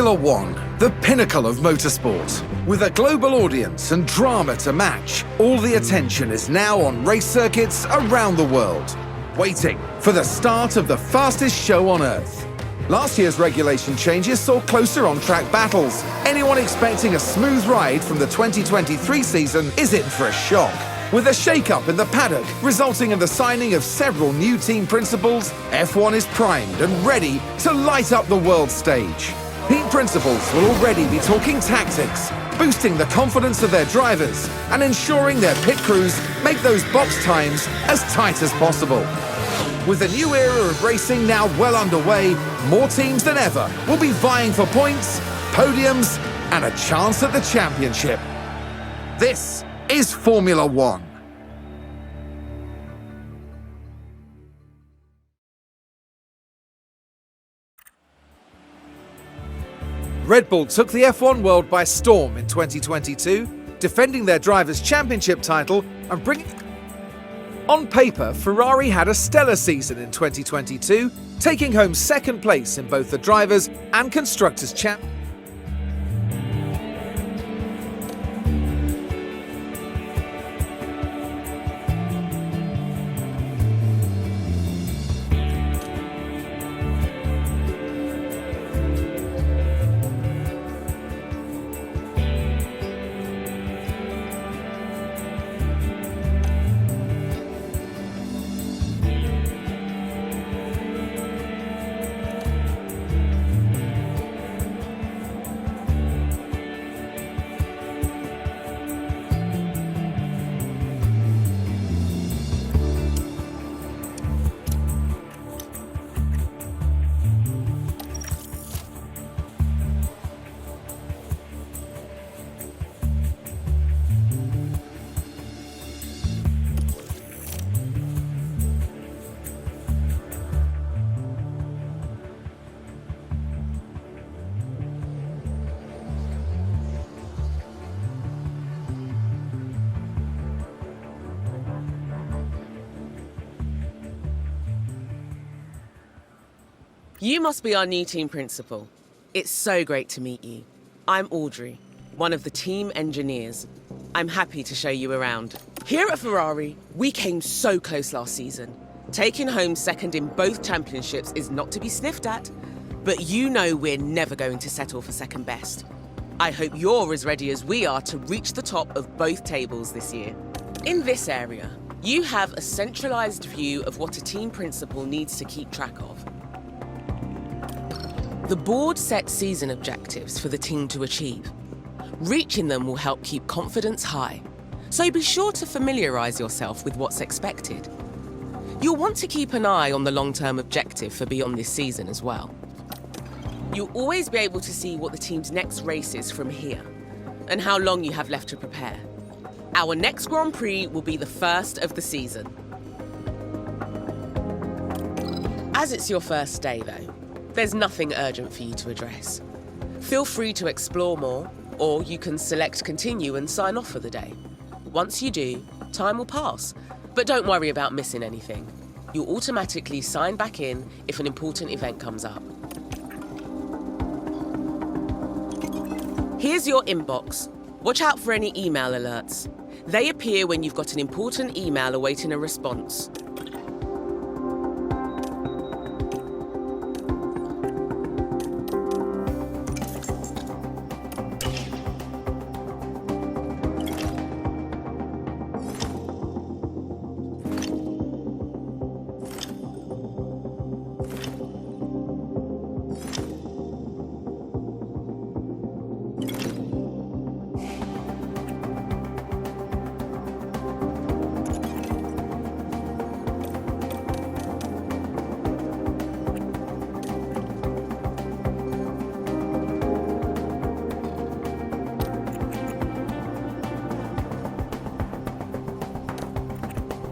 Formula One, the pinnacle of motorsport. With a global audience and drama to match, all the attention is now on race circuits around the world, waiting for the start of the fastest show on Earth. Last year's regulation changes saw closer on-track battles. Anyone expecting a smooth ride from the 2023 season is in for a shock. With a shake-up in the paddock resulting in the signing of several new team principals, F1 is primed and ready to light up the world stage. Team principals will already be talking tactics, boosting the confidence of their drivers and ensuring their pit crews make those box times as tight as possible. With the new era of racing now well underway, more teams than ever will be vying for points, podiums, and a chance at the championship. This is Formula One. Red Bull took the F1 world by storm in 2022, defending their Drivers' Championship title and bringing... On paper, Ferrari had a stellar season in 2022, taking home second place in both the Drivers' and Constructors' Championship. You must be our new team principal. It's so great to meet you. I'm Audrey, one of the team engineers. I'm happy to show you around. Here at Ferrari, we came so close last season. Taking home second in both championships is not to be sniffed at, but you know we're never going to settle for second best. I hope you're as ready as we are to reach the top of both tables this year. In this area, you have a centralised view of what a team principal needs to keep track of. The board sets season objectives for the team to achieve. Reaching them will help keep confidence high, so be sure to familiarise yourself with what's expected. You'll want to keep an eye on the long-term objective for beyond this season as well. You'll always be able to see what the team's next race is from here, and how long you have left to prepare. Our next Grand Prix will be the first of the season. As it's your first day though, there's nothing urgent for you to address. Feel free to explore more, or you can select continue and sign off for the day. Once you do, time will pass, but don't worry about missing anything. You'll automatically sign back in if an important event comes up. Here's your inbox. Watch out for any email alerts. They appear when you've got an important email awaiting a response.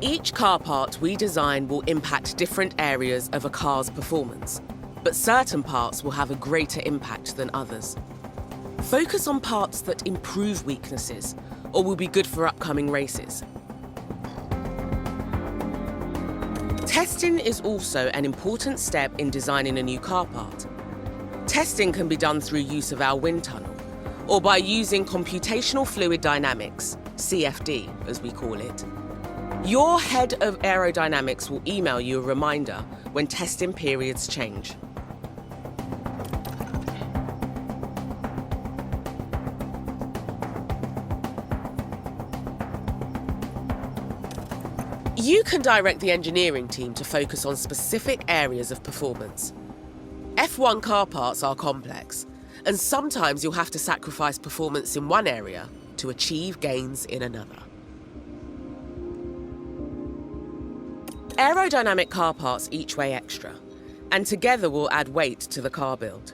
Each car part we design will impact different areas of a car's performance, but certain parts will have a greater impact than others. Focus on parts that improve weaknesses or will be good for upcoming races. Testing is also an important step in designing a new car part. Testing can be done through use of our wind tunnel, or by using computational fluid dynamics, CFD as we call it. Your head of aerodynamics will email you a reminder when testing periods change. You can direct the engineering team to focus on specific areas of performance. F1 car parts are complex, and sometimes you'll have to sacrifice performance in one area to achieve gains in another. Aerodynamic car parts each weigh extra, and together will add weight to the car build.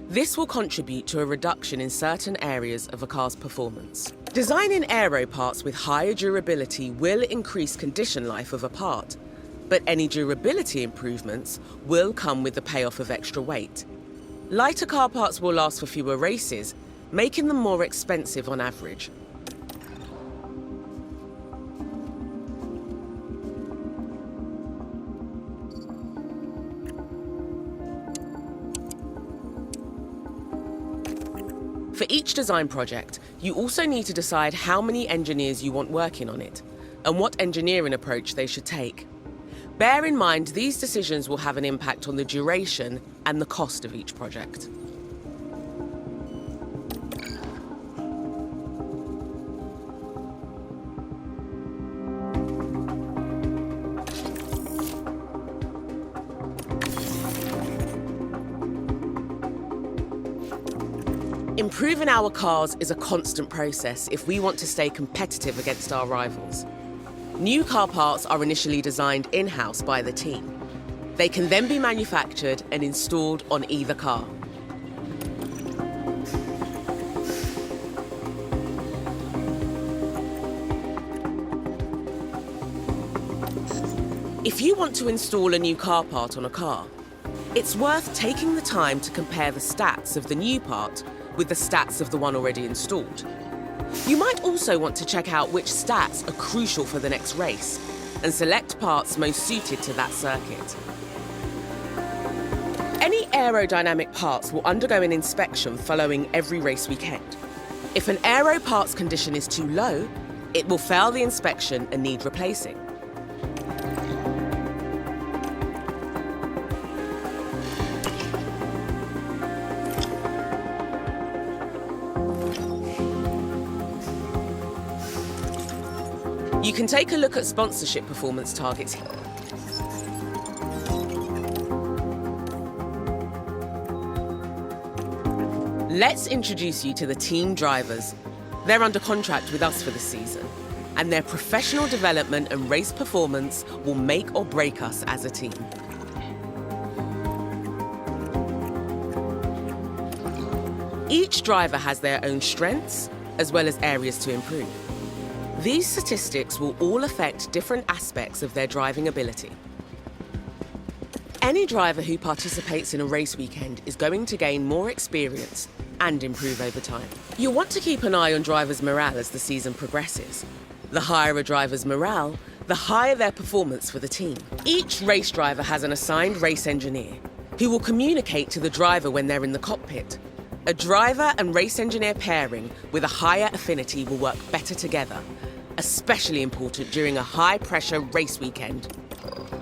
This will contribute to a reduction in certain areas of a car's performance. Designing aero parts with higher durability will increase condition life of a part, but any durability improvements will come with the payoff of extra weight. Lighter car parts will last for fewer races, making them more expensive on average. For each design project, you also need to decide how many engineers you want working on it and what engineering approach they should take. Bear in mind these decisions will have an impact on the duration and the cost of each project. Improving our cars is a constant process if we want to stay competitive against our rivals. New car parts are initially designed in-house by the team. They can then be manufactured and installed on either car. If you want to install a new car part on a car, it's worth taking the time to compare the stats of the new part with the stats of the one already installed. You might also want to check out which stats are crucial for the next race and select parts most suited to that circuit. Any aerodynamic parts will undergo an inspection following every race weekend. If an aero parts condition is too low, it will fail the inspection and need replacing. You can take a look at sponsorship performance targets here. Let's introduce you to the team drivers. They're under contract with us for the season, and their professional development and race performance will make or break us as a team. Each driver has their own strengths, as well as areas to improve. These statistics will all affect different aspects of their driving ability. Any driver who participates in a race weekend is going to gain more experience and improve over time. You'll want to keep an eye on drivers' morale as the season progresses. The higher a driver's morale, the higher their performance for the team. Each race driver has an assigned race engineer who will communicate to the driver when they're in the cockpit. A driver and race engineer pairing with a higher affinity will work better together, especially important during a high-pressure race weekend.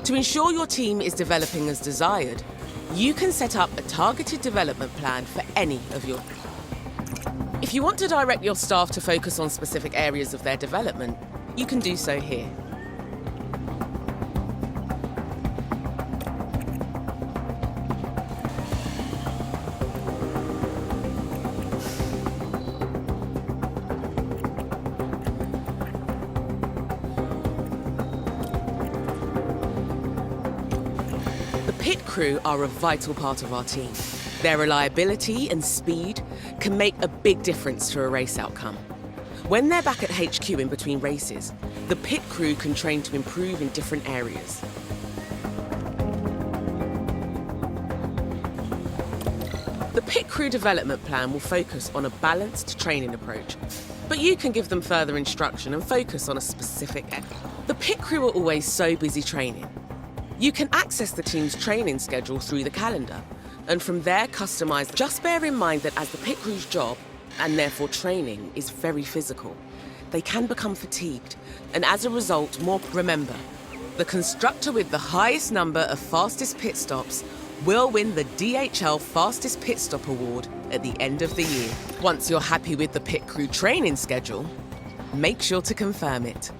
To ensure your team is developing as desired, you can set up a targeted development plan for any of your... If you want to direct your staff to focus on specific areas of their development, you can do so here. Pit crew are a vital part of our team. Their reliability and speed can make a big difference to a race outcome. When they're back at HQ in between races, the pit crew can train to improve in different areas. The pit crew development plan will focus on a balanced training approach, but you can give them further instruction and focus on a specific area. The pit crew are always so busy training. You can access the team's training schedule through the calendar, and from there customize. Just bear in mind that as the pit crew's job, and therefore training, is very physical, they can become fatigued, and as a result, more. Remember, the constructor with the highest number of fastest pit stops will win the DHL Fastest Pit Stop Award at the end of the year. Once you're happy with the pit crew training schedule, make sure to confirm it.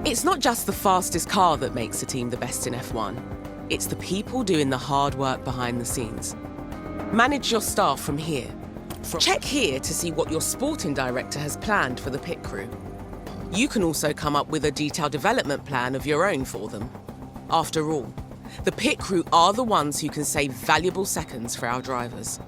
It's not just the fastest car that makes a team the best in F1. It's the people doing the hard work behind the scenes. Manage your staff from here. Check here to see what your sporting director has planned for the pit crew. You can also come up with a detailed development plan of your own for them. After all, the pit crew are the ones who can save valuable seconds for our drivers.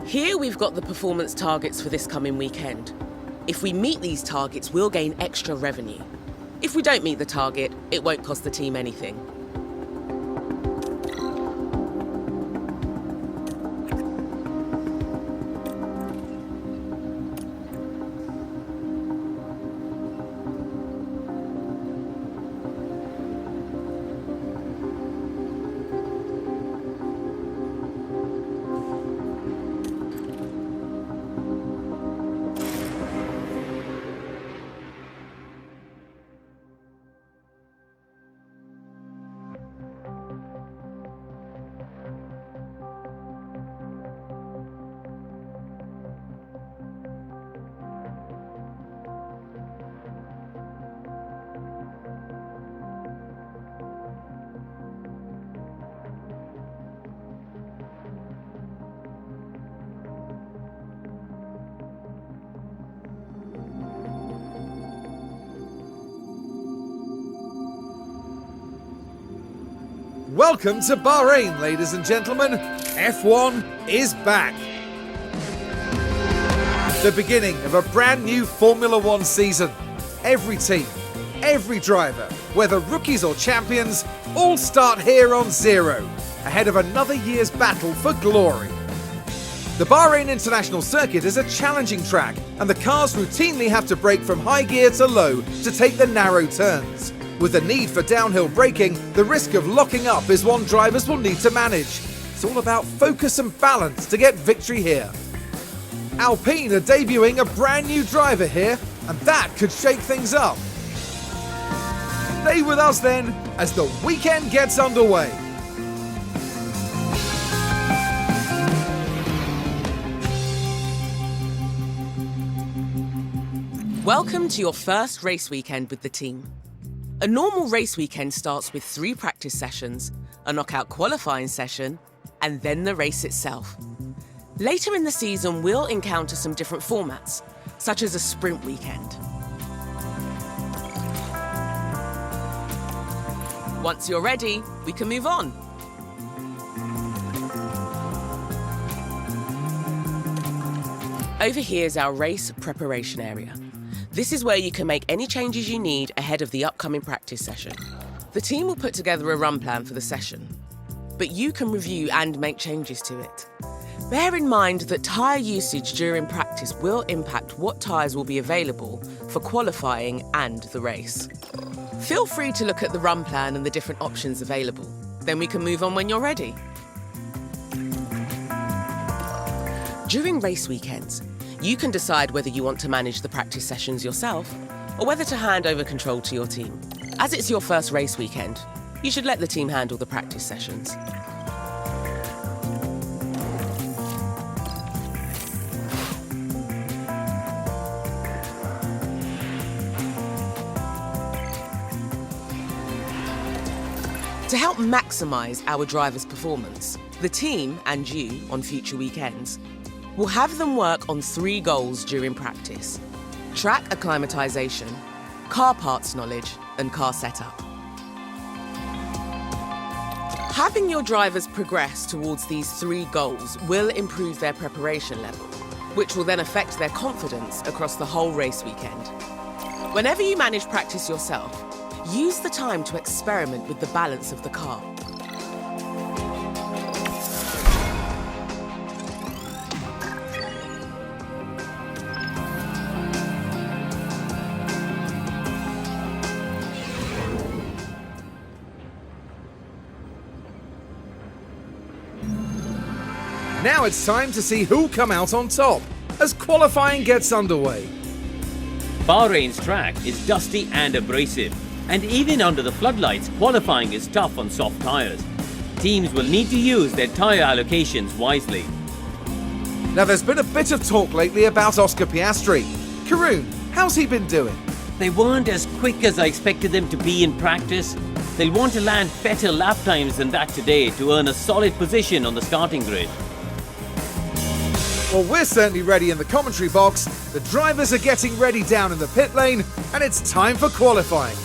Here we've got the performance targets for this coming weekend. If we meet these targets, we'll gain extra revenue. If we don't meet the target, it won't cost the team anything. Welcome to Bahrain, ladies and gentlemen. F1 is back. The beginning of a brand new Formula One season. Every team, every driver, whether rookies or champions, all start here on zero, ahead of another year's battle for glory. The Bahrain International Circuit is a challenging track, and the cars routinely have to brake from high gear to low to take the narrow turns. With the need for downhill braking, the risk of locking up is one drivers will need to manage. It's all about focus and balance to get victory here. Alpine are debuting a brand new driver here, and that could shake things up. Stay with us then, as the weekend gets underway. Welcome to your first race weekend with the team. A normal race weekend starts with 3 practice sessions, a knockout qualifying session, and then the race itself. Later in the season, we'll encounter some different formats, such as a sprint weekend. Once you're ready, we can move on. Over here is our race preparation area. This is where you can make any changes you need ahead of the upcoming practice session. The team will put together a run plan for the session, but you can review and make changes to it. Bear in mind that tyre usage during practice will impact what tyres will be available for qualifying and the race. Feel free to look at the run plan and the different options available. Then we can move on when you're ready. During race weekends, you can decide whether you want to manage the practice sessions yourself or whether to hand over control to your team. As it's your first race weekend, you should let the team handle the practice sessions. To help maximise our drivers' performance, the team and you on future weekends, We'll have them work on 3 goals during practice: track acclimatization, car parts knowledge, and car setup. Having your drivers progress towards these 3 goals will improve their preparation level, which will then affect their confidence across the whole race weekend. Whenever you manage practice yourself, use the time to experiment with the balance of the car. Now it's time to see who'll come out on top as qualifying gets underway. Bahrain's track is dusty and abrasive, and even under the floodlights, qualifying is tough on soft tyres. Teams will need to use their tyre allocations wisely. Now there's been a bit of talk lately about Oscar Piastri. Karun, how's he been doing? They weren't as quick as I expected them to be in practice. They'll want to land better lap times than that today to earn a solid position on the starting grid. Well, we're certainly ready in the commentary box. The drivers are getting ready down in the pit lane, and it's time for qualifying.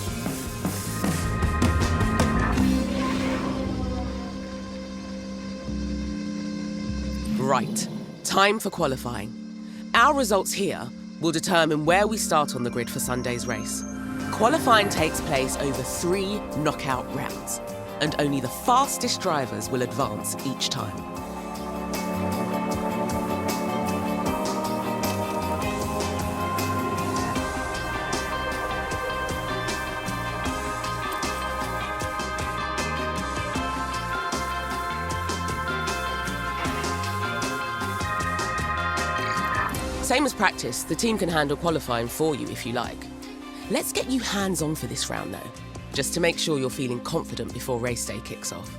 Right, time for qualifying. Our results here will determine where we start on the grid for Sunday's race. Qualifying takes place over 3 knockout rounds, and only the fastest drivers will advance each time. Same as practice, the team can handle qualifying for you if you like. Let's get you hands-on for this round though, just to make sure you're feeling confident before race day kicks off.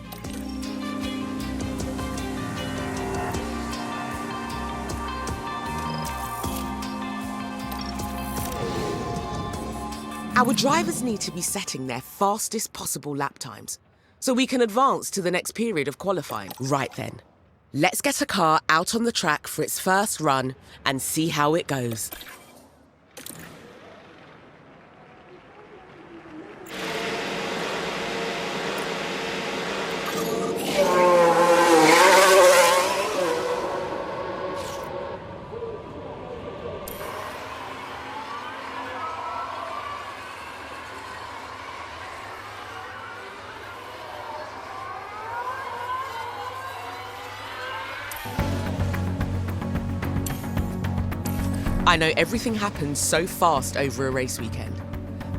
Our drivers need to be setting their fastest possible lap times, so we can advance to the next period of qualifying. Right then. Let's get a car out on the track for its first run and see how it goes. I know everything happens so fast over a race weekend,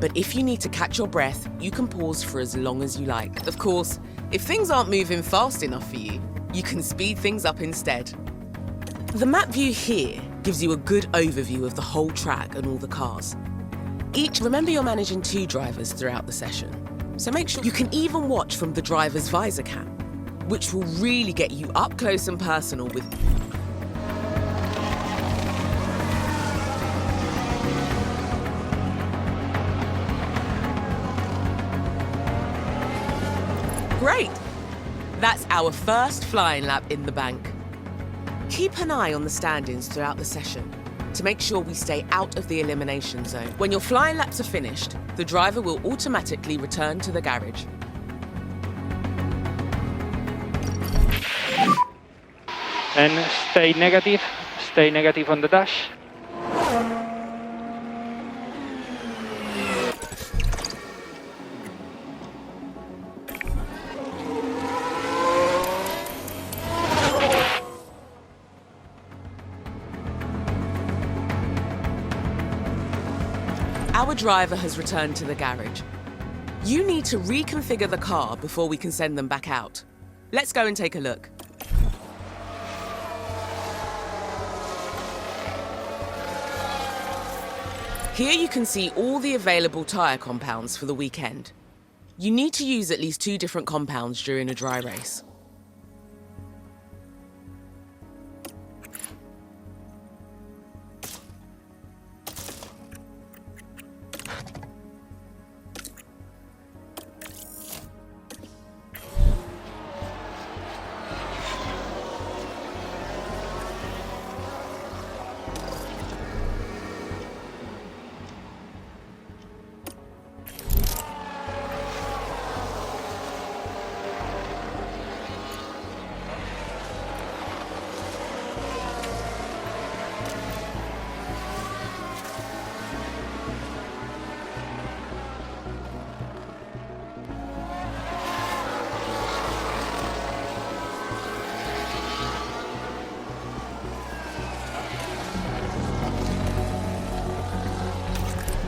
but if you need to catch your breath, you can pause for as long as you like. Of course, if things aren't moving fast enough for you, you can speed things up instead. The map view here gives you a good overview of the whole track and all the cars. Remember you're managing 2 drivers throughout the session, so make sure you can even watch from the driver's visor cam, which will really get you up close and personal with Great! That's our first flying lap in the bank. Keep an eye on the stand-ins throughout the session to make sure we stay out of the elimination zone. When your flying laps are finished, the driver will automatically return to the garage. And stay negative on the dash. Our driver has returned to the garage. You need to reconfigure the car before we can send them back out. Let's go and take a look. Here you can see all the available tyre compounds for the weekend. You need to use at least 2 different compounds during a dry race.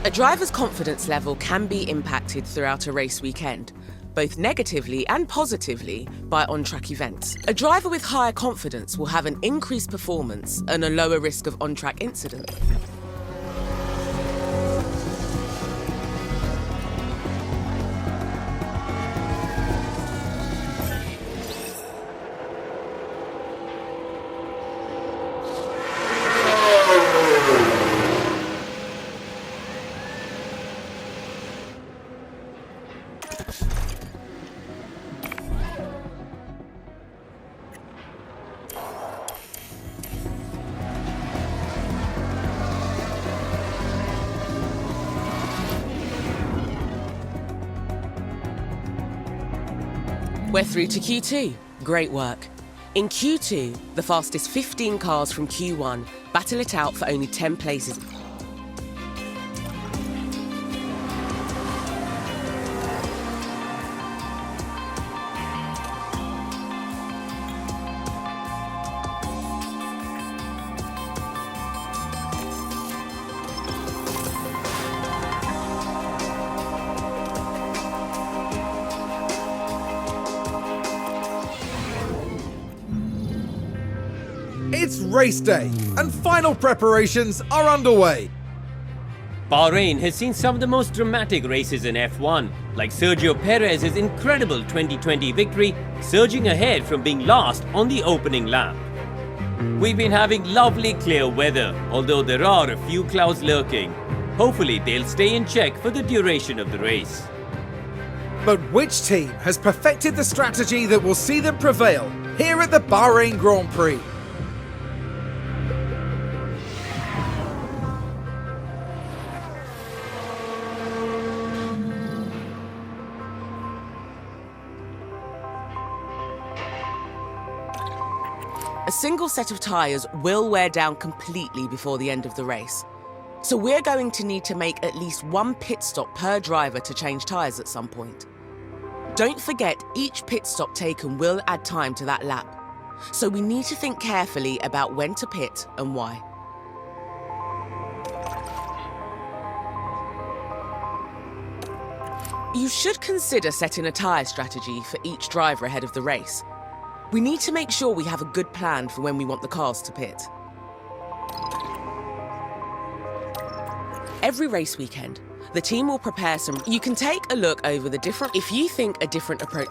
A driver's confidence level can be impacted throughout a race weekend, both negatively and positively by on-track events. A driver with higher confidence will have an increased performance and a lower risk of on-track incidents. We're through to Q2. Great work. In Q2, the fastest 15 cars from Q1 battle it out for only 10 places. It's race day, and final preparations are underway. Bahrain has seen some of the most dramatic races in F1, like Sergio Perez's incredible 2020 victory, surging ahead from being last on the opening lap. We've been having lovely clear weather, although there are a few clouds lurking. Hopefully they'll stay in check for the duration of the race. But which team has perfected the strategy that will see them prevail here at the Bahrain Grand Prix? A single set of tyres will wear down completely before the end of the race. So we're going to need to make at least one pit stop per driver to change tyres at some point. Don't forget, each pit stop taken will add time to that lap. So we need to think carefully about when to pit and why. You should consider setting a tyre strategy for each driver ahead of the race. We need to make sure we have a good plan for when we want the cars to pit. Every race weekend, the team will prepare some. You can take a look over the different. If you think a different approach.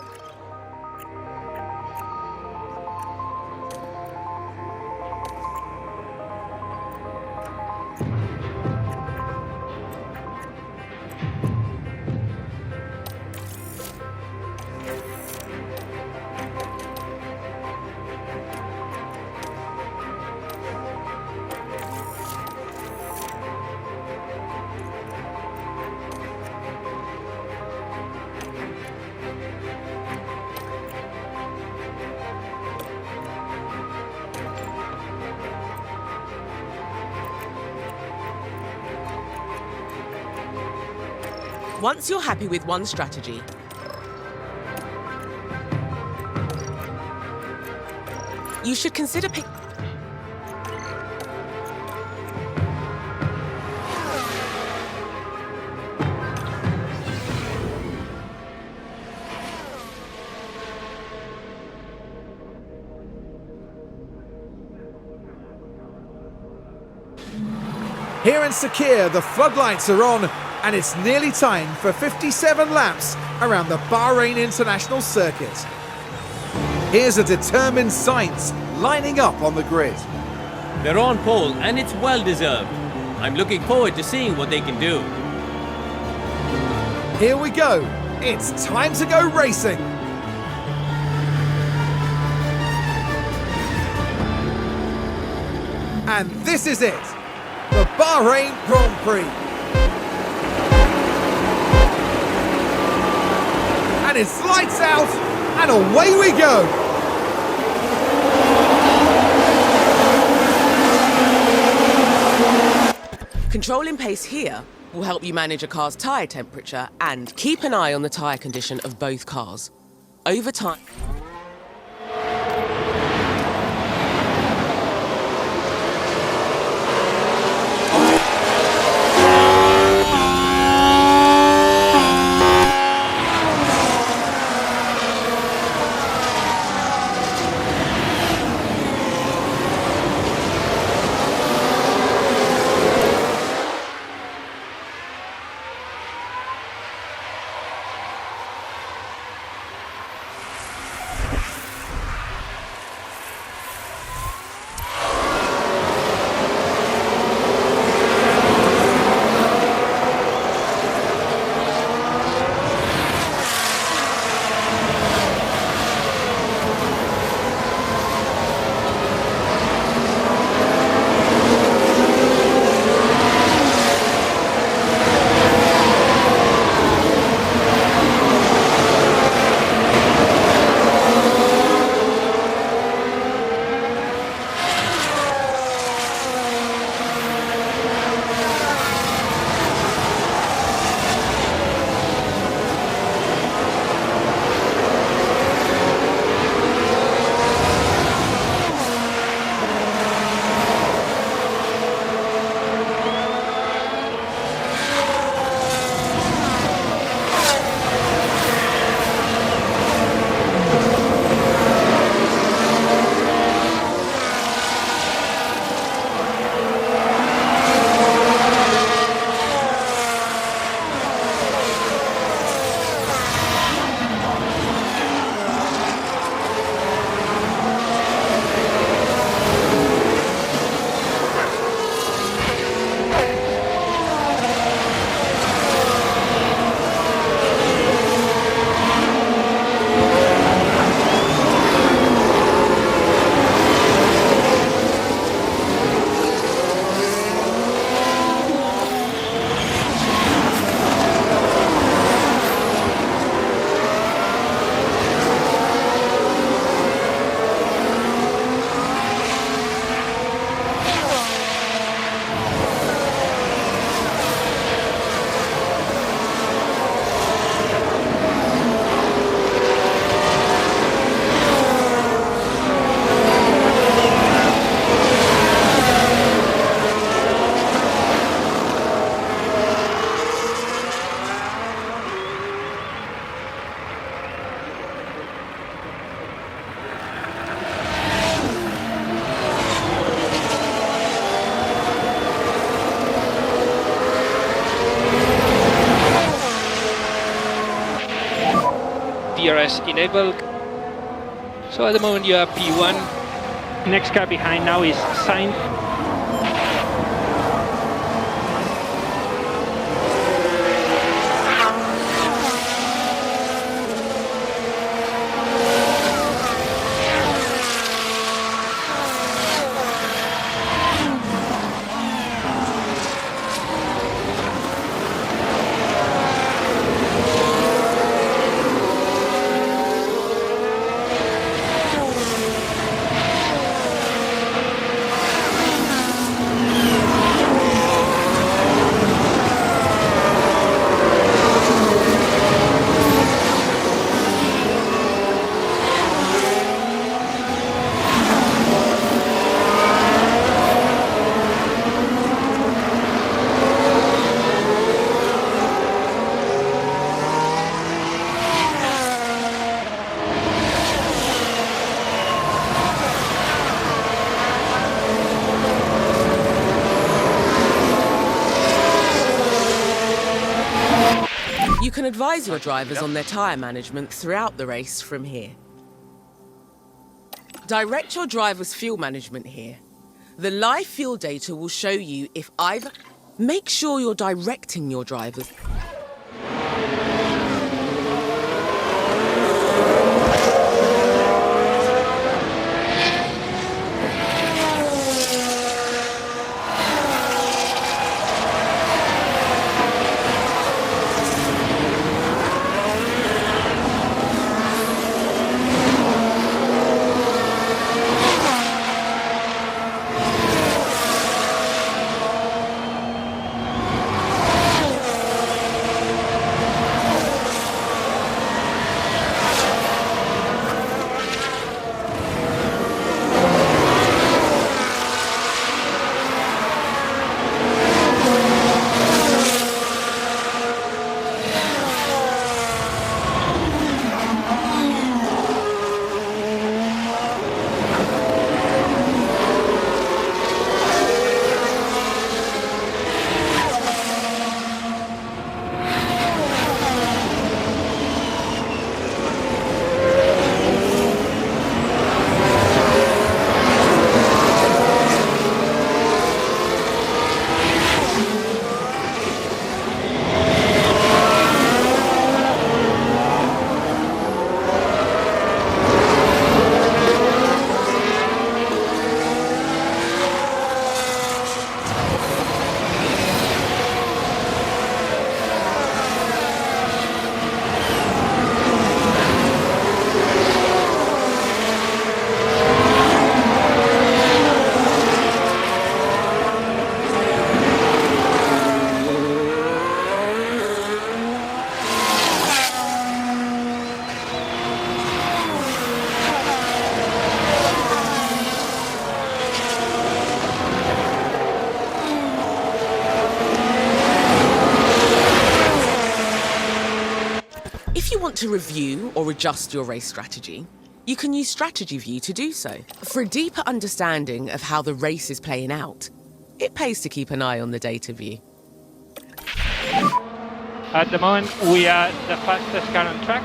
Once you're happy with one strategy, you should consider Here in Sakir, the floodlights are on, and it's nearly time for 57 laps around the Bahrain International Circuit. Here's a determined Sainz lining up on the grid. They're on pole and it's well deserved. I'm looking forward to seeing what they can do. Here we go. It's time to go racing. And this is it, the Bahrain Grand Prix. And it's lights out, and away we go. controlling pace here will help you manage a car's tyre temperature and keep an eye on the tyre condition of both cars. Over time. press enable. So at the moment you have P1. Next car behind now is Sainz. You can advise your drivers on their tyre management throughout the race from here. Direct your driver's fuel management here. The live fuel data will show you if either... Make sure you're directing your drivers. If you want to review or adjust your race strategy, you can use Strategy View to do so. For a deeper understanding of how the race is playing out, it pays to keep an eye on the data view. At the moment we are the fastest car on track.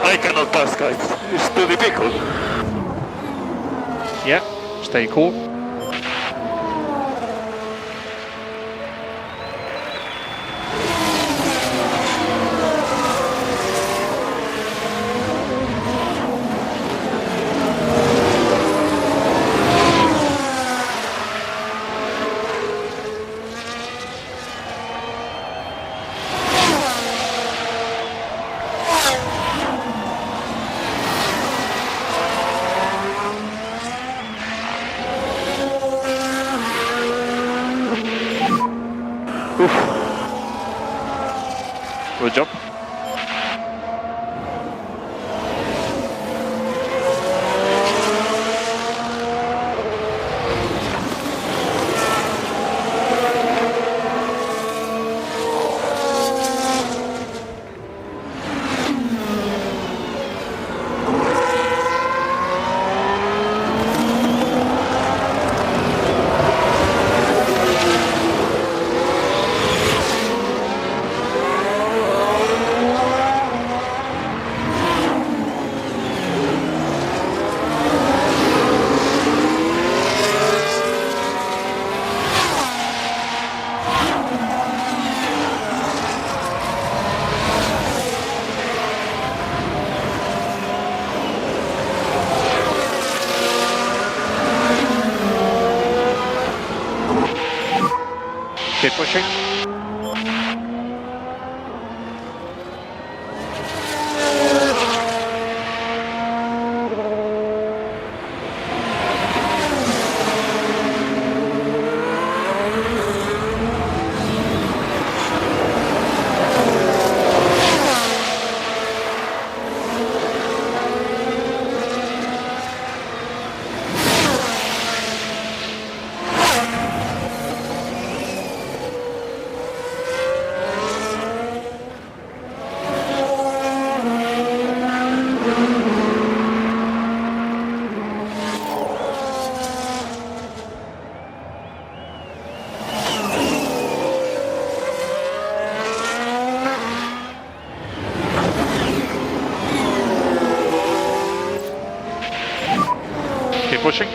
I cannot pass, guys. It's too difficult. Yeah. stay cool. Good job. Keep pushing. Keep pushing.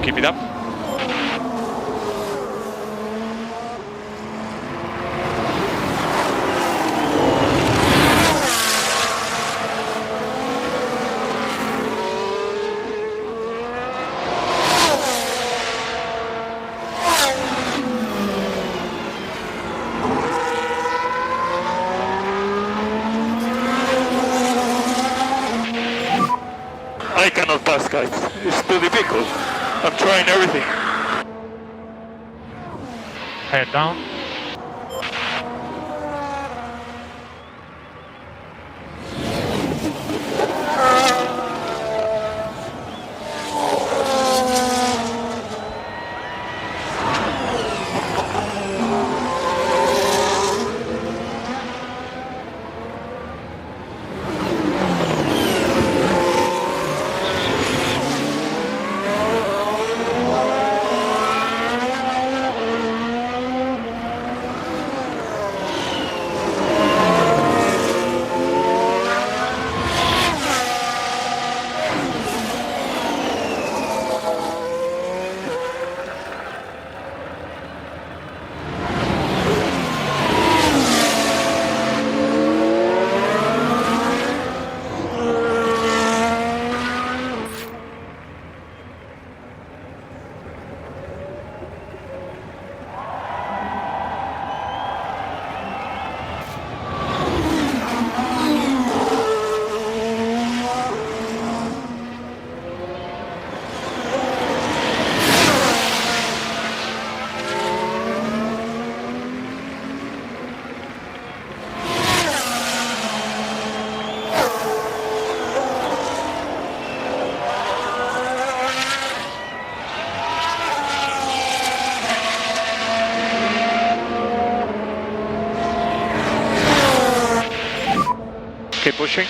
Keep it up. I cannot pass, guys. It's too difficult. I'm trying everything. Head down. pushing.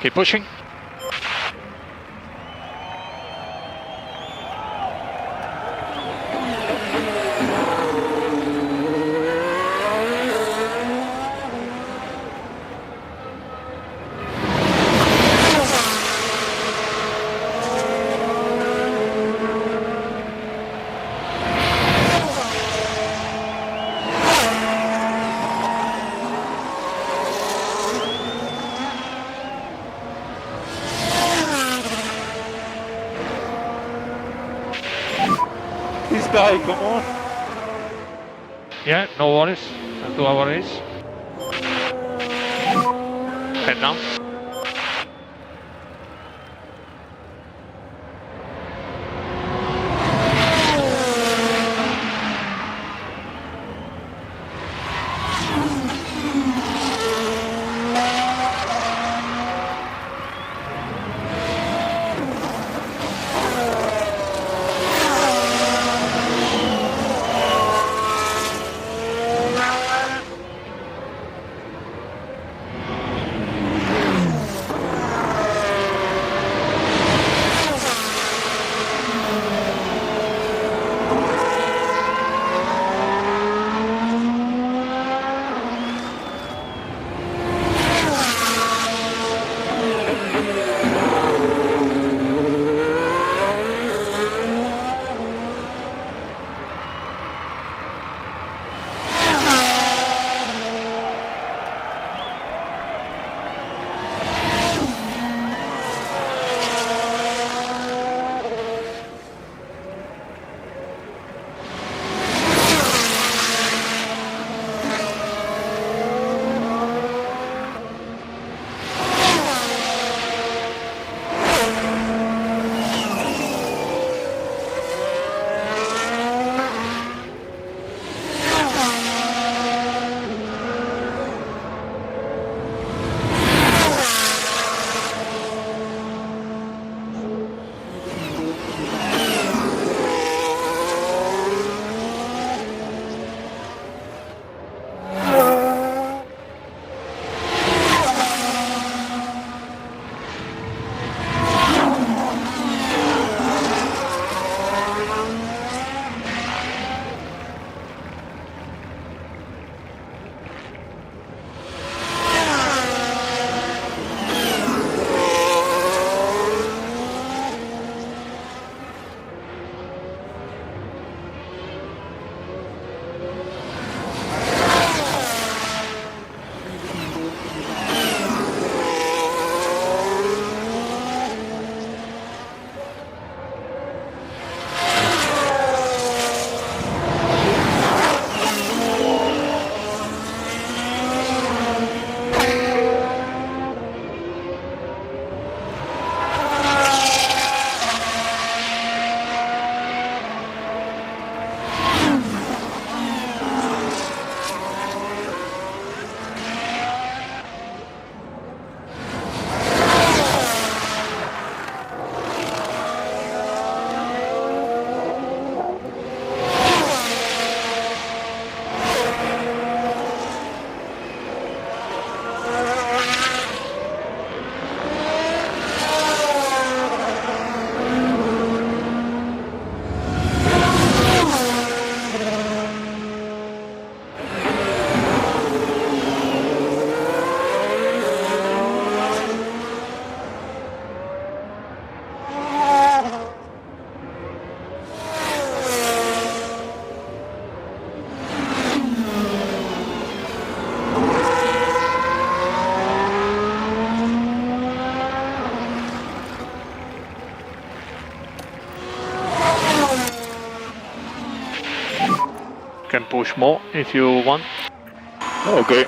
Keep pushing. This guy, come on. Yeah, no worries. I'll do our race. Head down. push more if you want. Okay.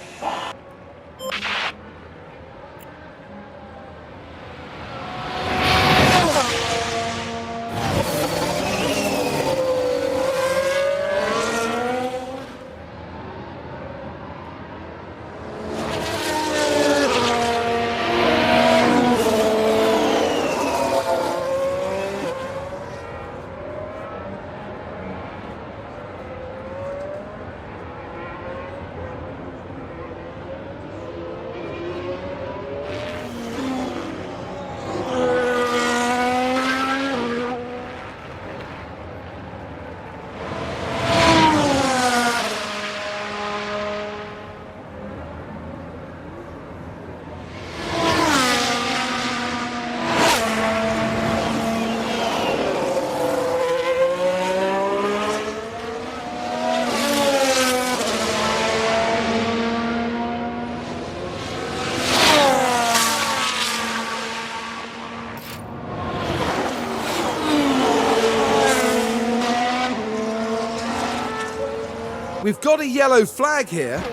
We've got a yellow flag here.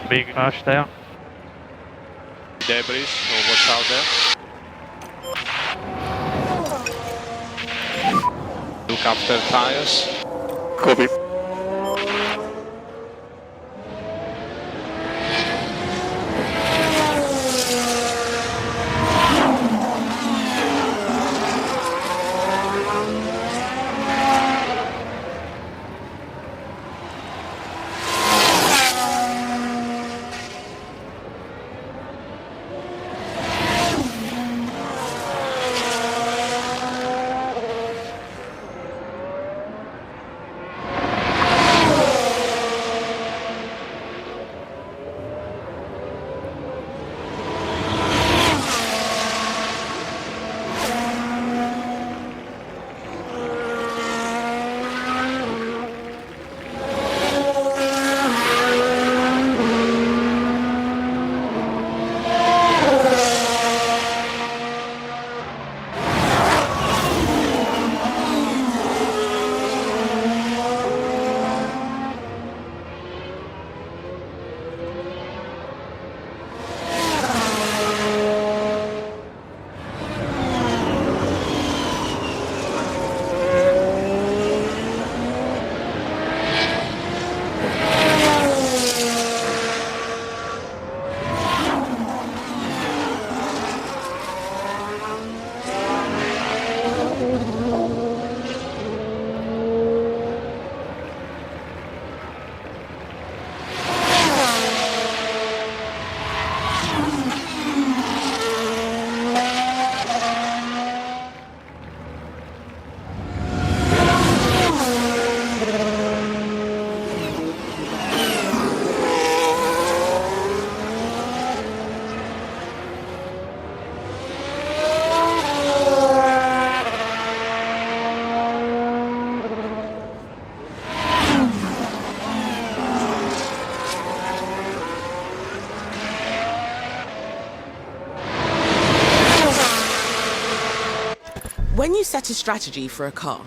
Big crash there. Debris or what's out there. Look after tires. Copy. set a strategy for a car,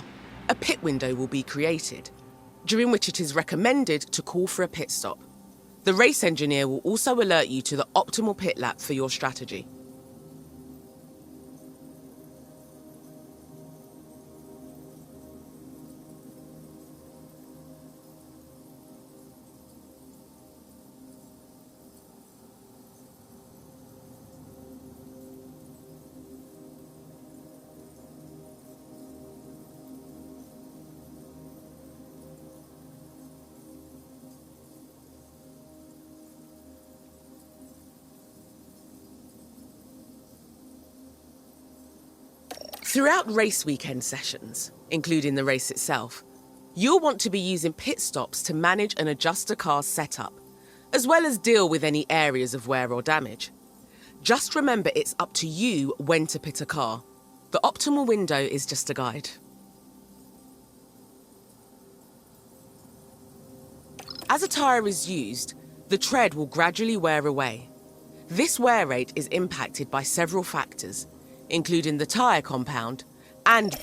a pit window will be created, during which it is recommended to call for a pit stop. The race engineer will also alert you to the optimal pit lap for your strategy. Throughout race weekend sessions, including the race itself, you'll want to be using pit stops to manage and adjust a car's setup, as well as deal with any areas of wear or damage. Just remember it's up to you when to pit a car. The optimal window is just a guide. As a tyre is used, the tread will gradually wear away. This wear rate is impacted by several factors, including the tyre compound and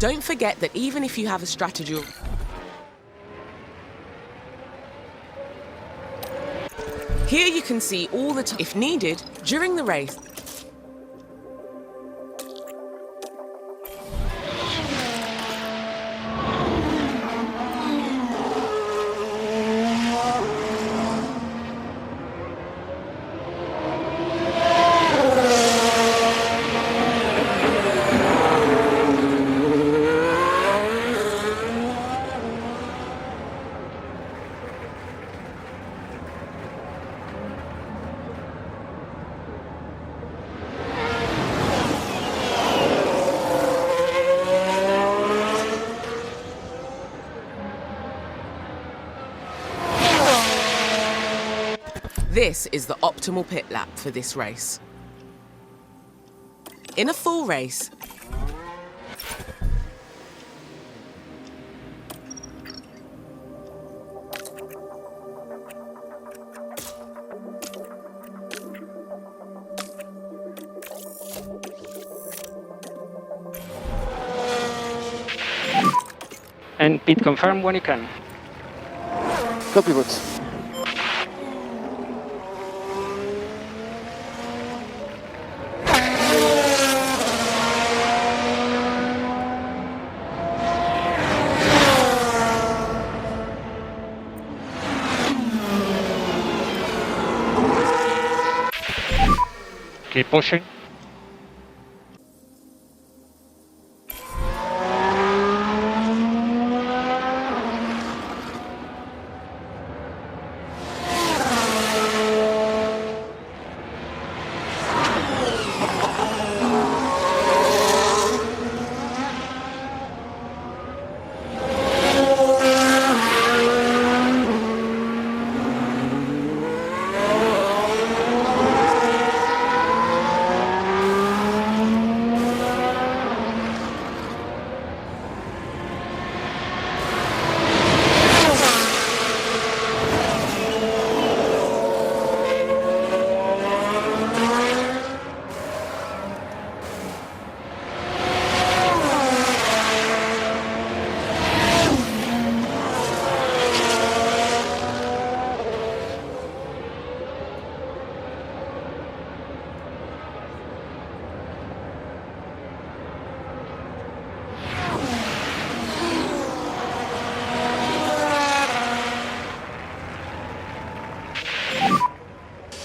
Don't forget that even if you have a strategy... Here you can see all the if needed during the race. This is the optimal pit lap for this race. In a full race, And pit confirm when you can. Copy bots. Keep pushing.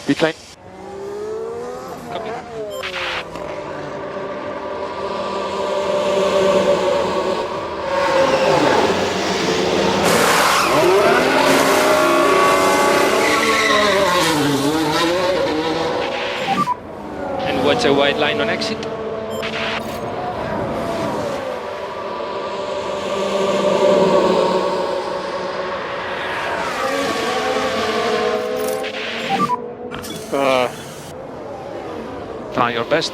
Pit lane. Copy. And what's a white line on exit? Try your best.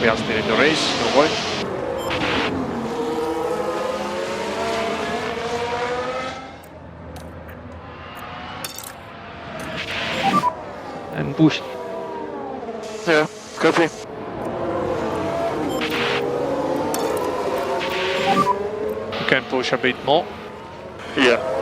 We are still in the race, don't worry. And push. Yeah, copy. You can push a bit more. Yeah.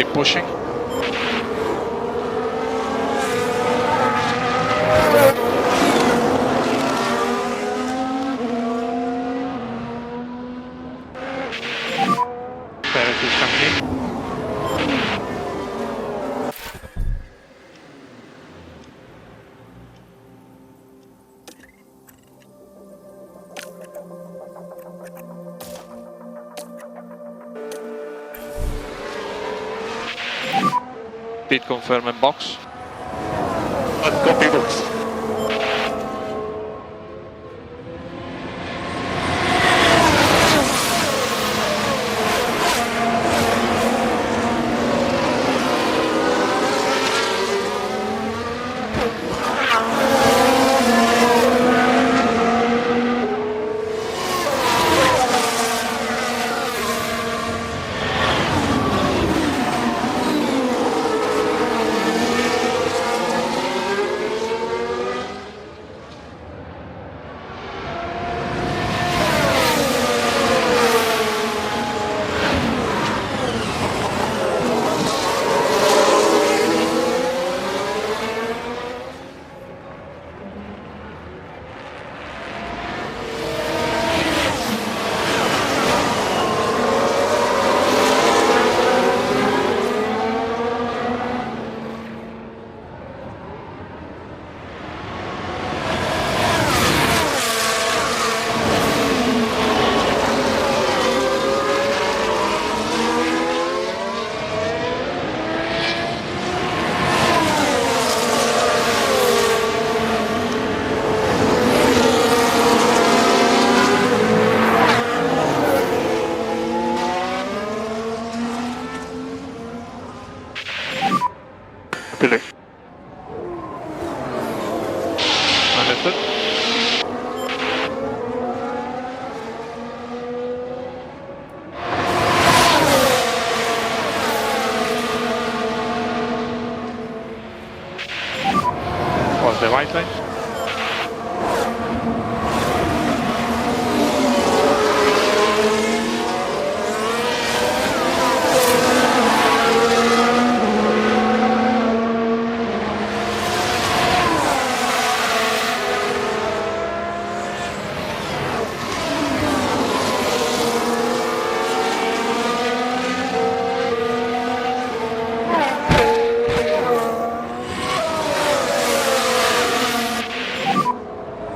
Keep pushing. Barrett is coming in. Pit confirm and box. Copy box. Billy. Understood. Was the white line?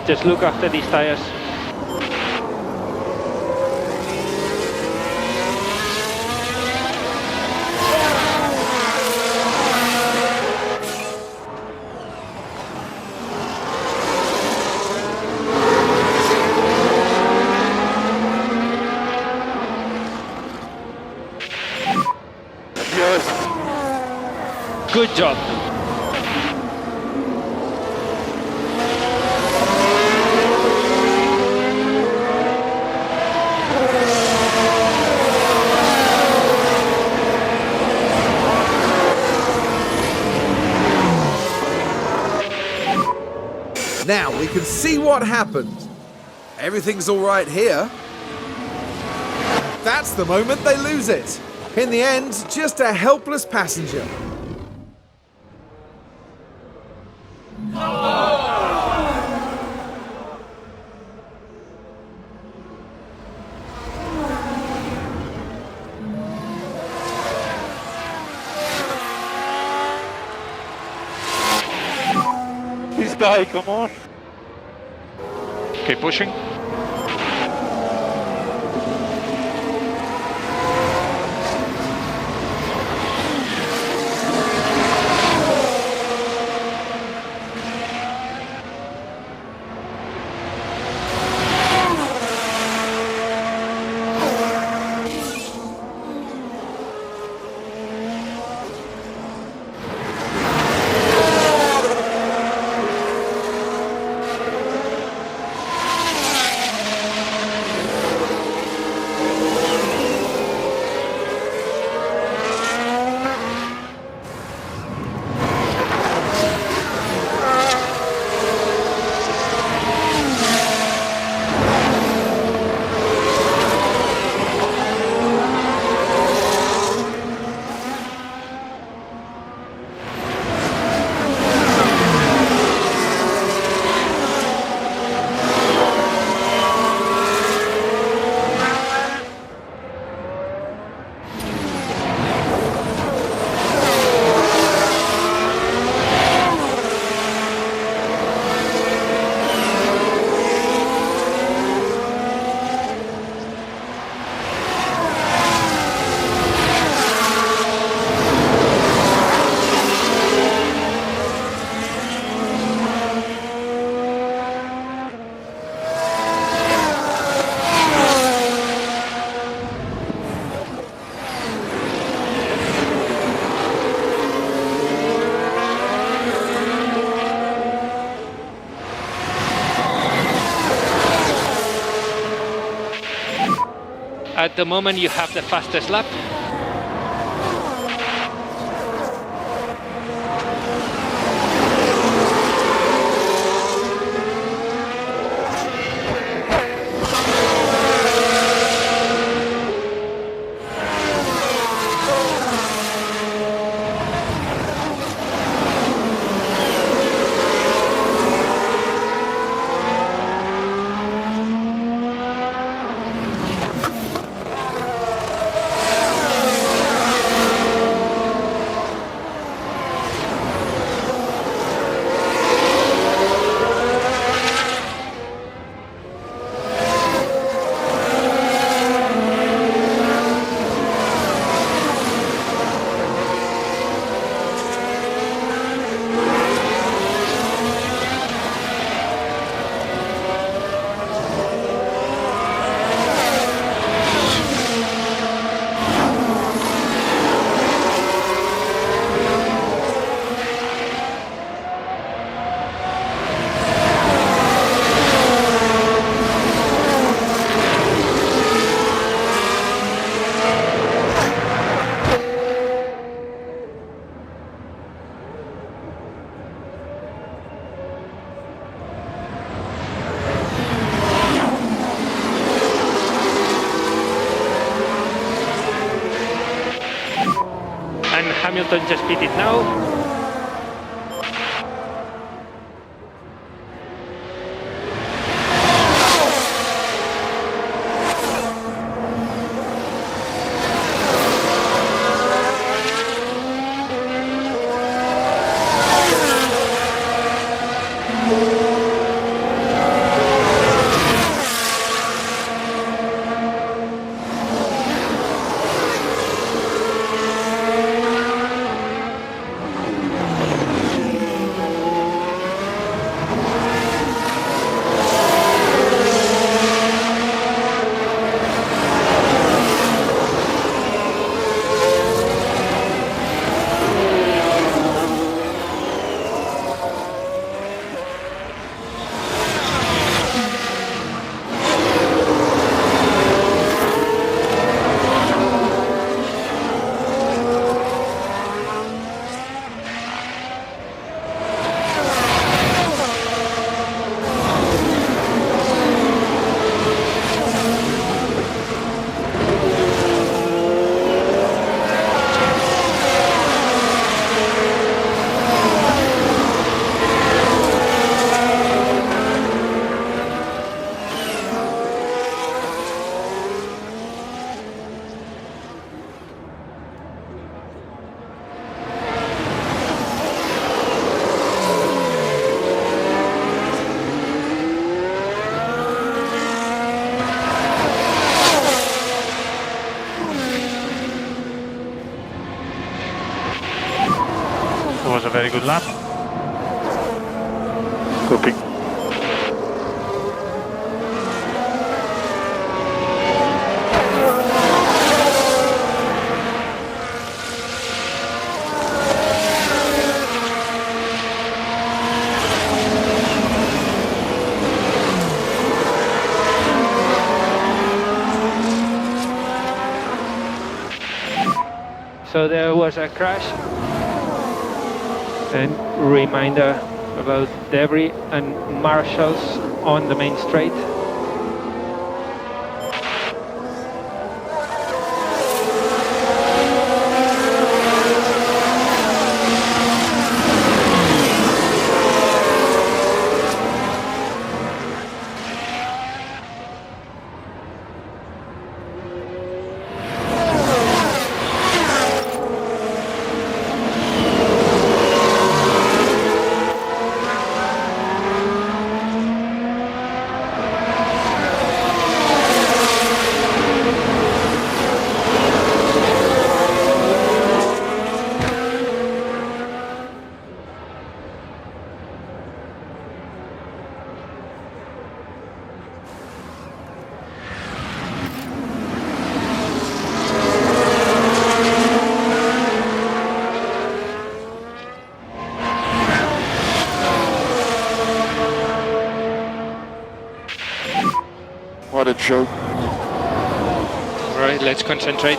Just look after these tires. Yes. Good job. Now we can see what happened. Everything's all right here. That's the moment they lose it. In the end, just a helpless passenger. This guy, come on. Keep pushing. At the moment you have the fastest lap. And Hamilton just pitted now. It was a very good lap. Copy. So there was a crash, and reminder about debris and marshals on the main straight. What a joke. Alright, let's concentrate.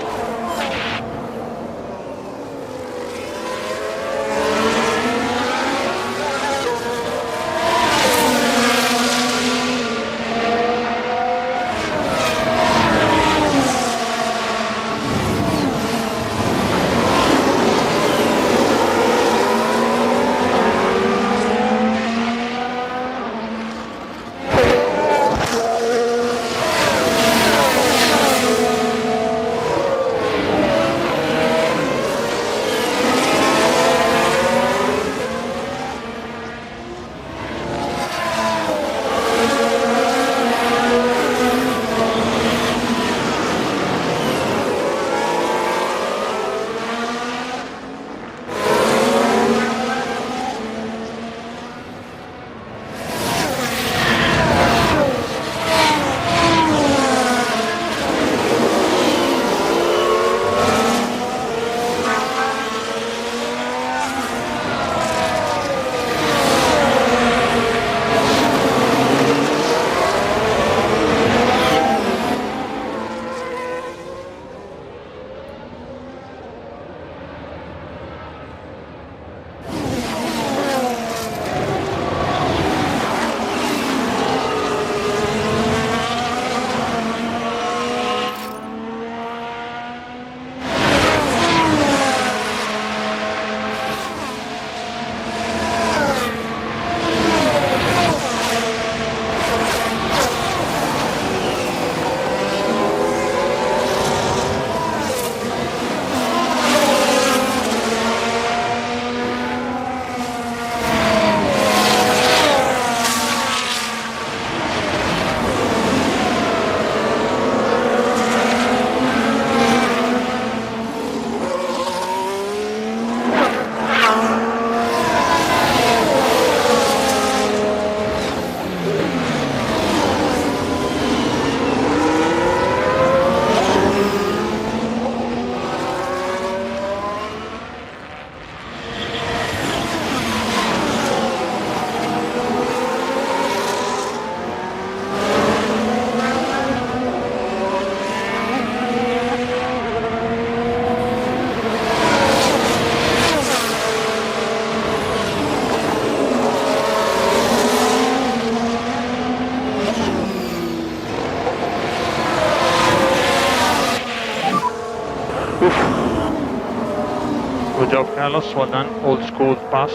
Good job, Carlos. Well done. Old school pass.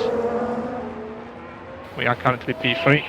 We are currently P3.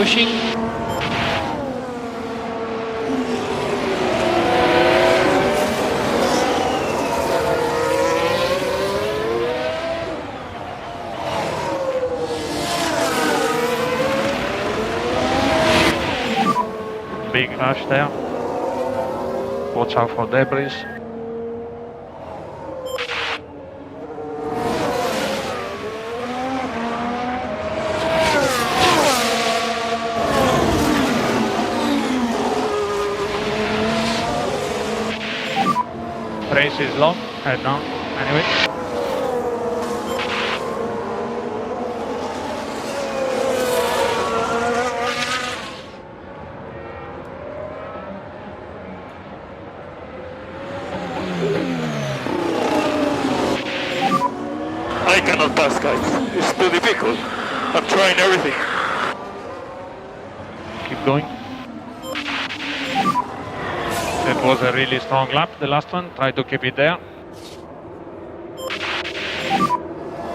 pushing. Big rush there. Watch out for debris. Race is long, head down anyway. I cannot pass, guys. It's too difficult. I'm trying everything. Keep going. That was a really strong lap, the last one. Try to keep it there.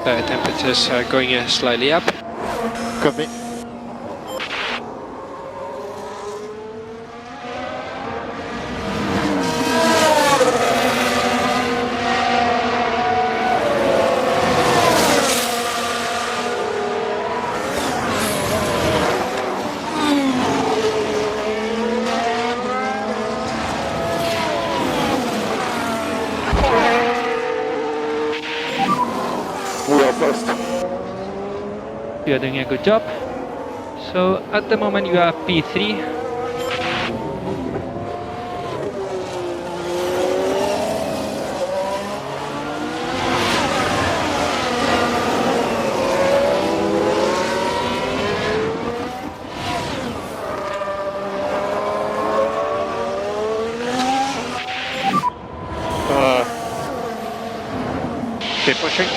Temperatures are going slightly up. Copy. We are first. You are doing a good job. So at the moment you are P3. Keep pushing.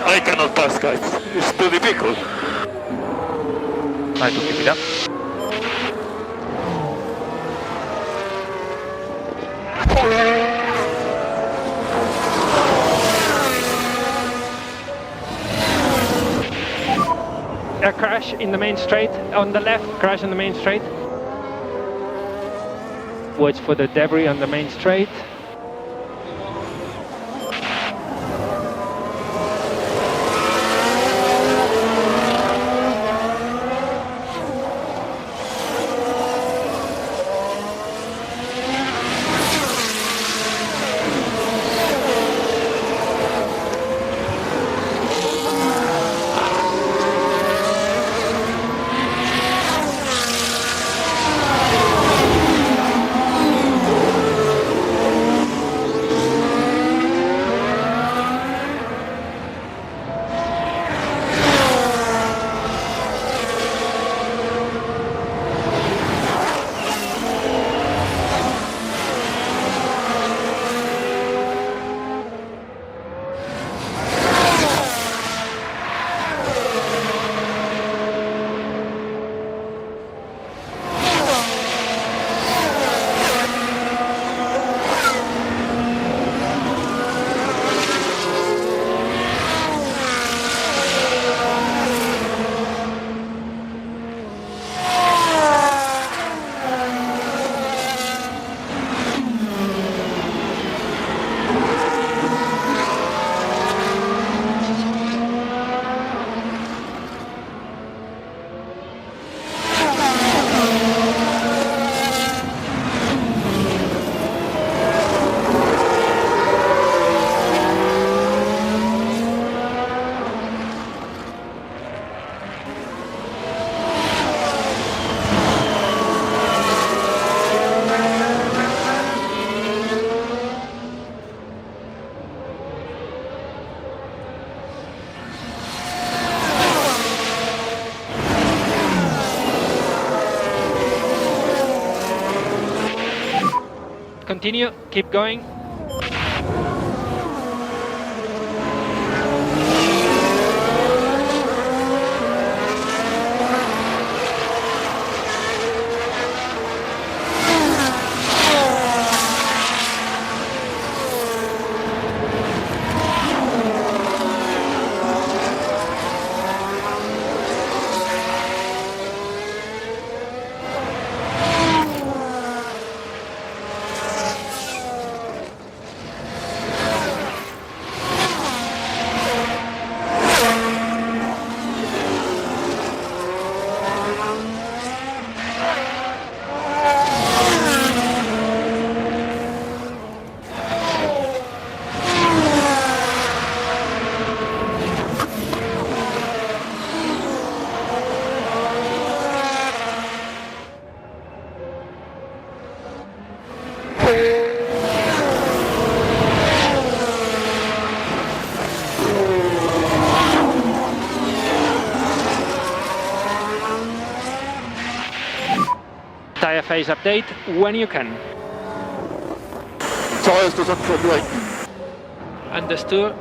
I cannot pass, guys. It's too difficult. Try to keep it up. A crash in the main straight, on the left, crash in the main straight. Watch for the debris on the main straight. continue, keep going. Tire phase update when you can. Tires doesn't feel great. Understood.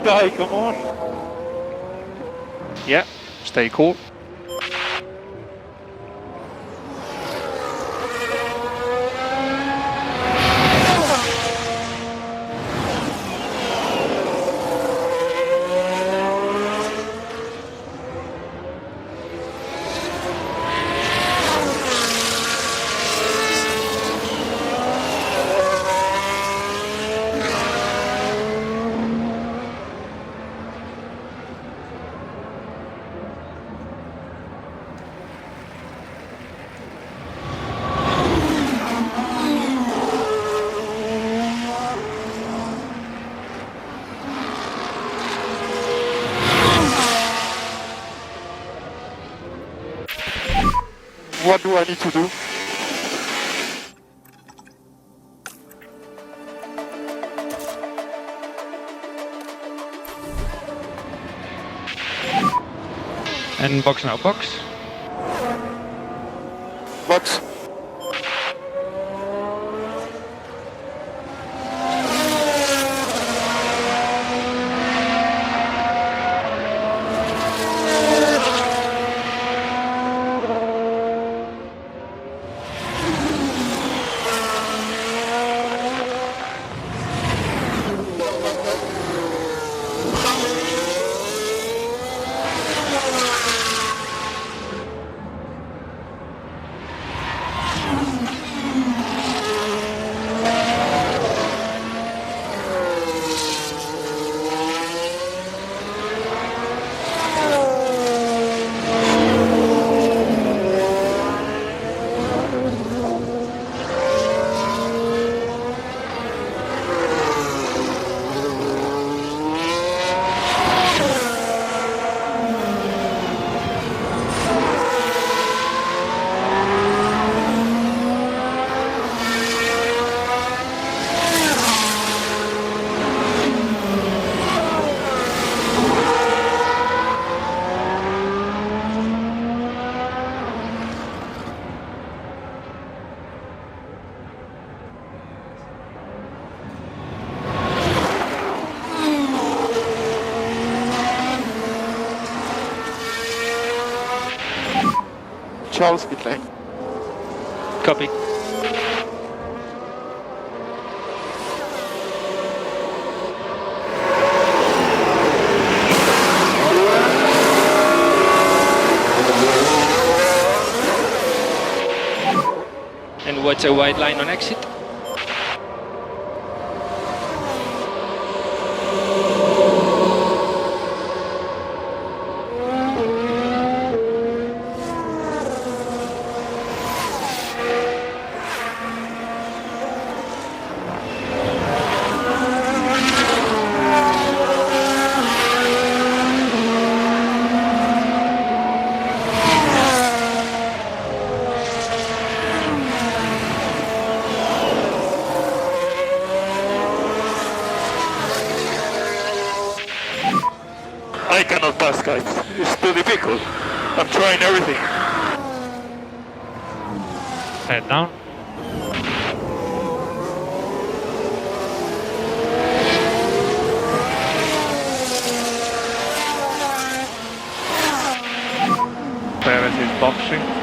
guy, come on. Yeah, stay cool. What do I need to do? And box now, box. Box. Charles, pit lane. Copy. And what's a white line on exit? I cannot pass, guys. It's too difficult. I'm trying everything. Head down. Perez is boxing.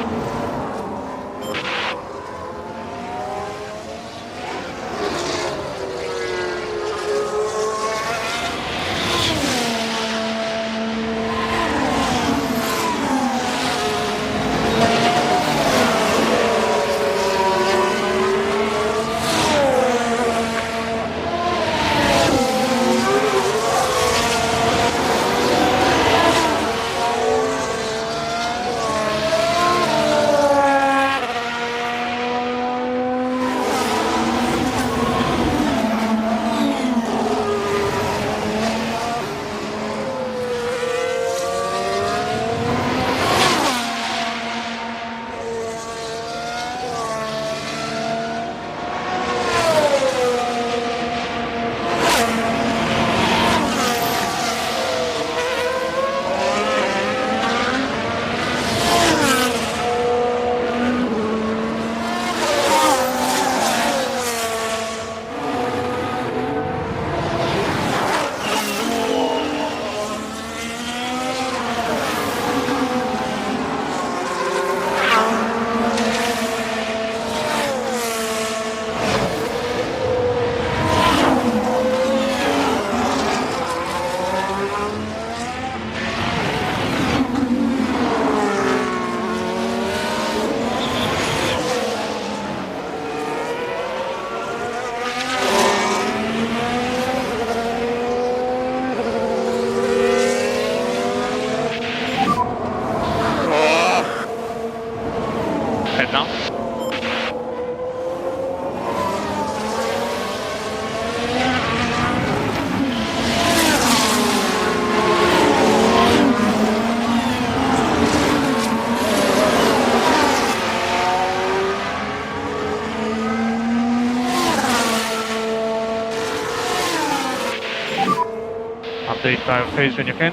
stage 5 pace when you can.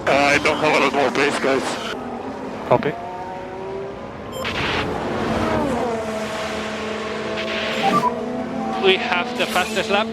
I don't have a lot more pace, guys. Copy. We have the fastest lap.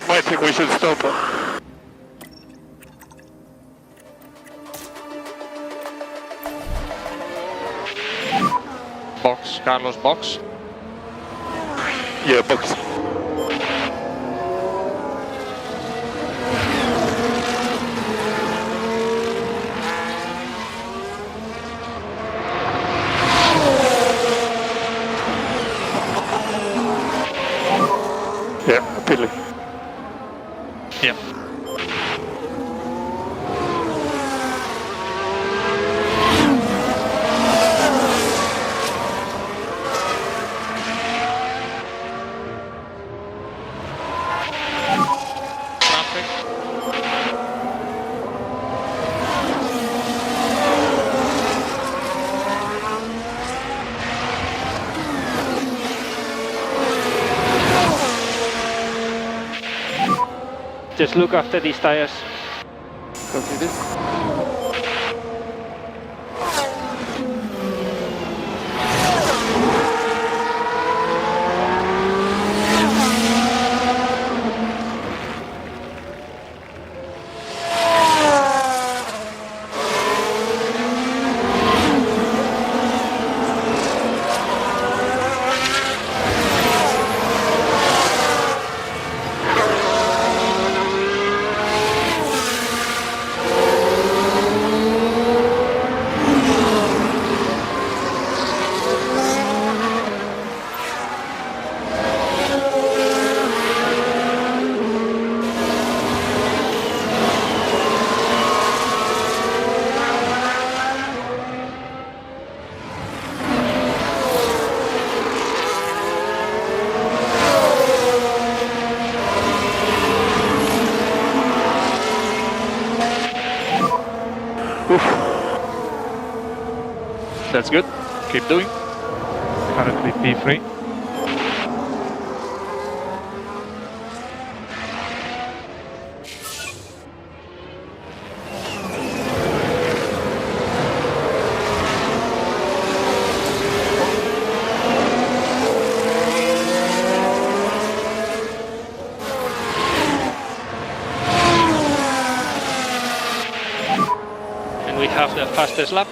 I think we should stop. Box, Carlos, box. Yeah, box. Yeah, Billy. Yeah. Just look after these tires. Copy this. That's good. Keep doing. Currently P3. And we have the fastest lap.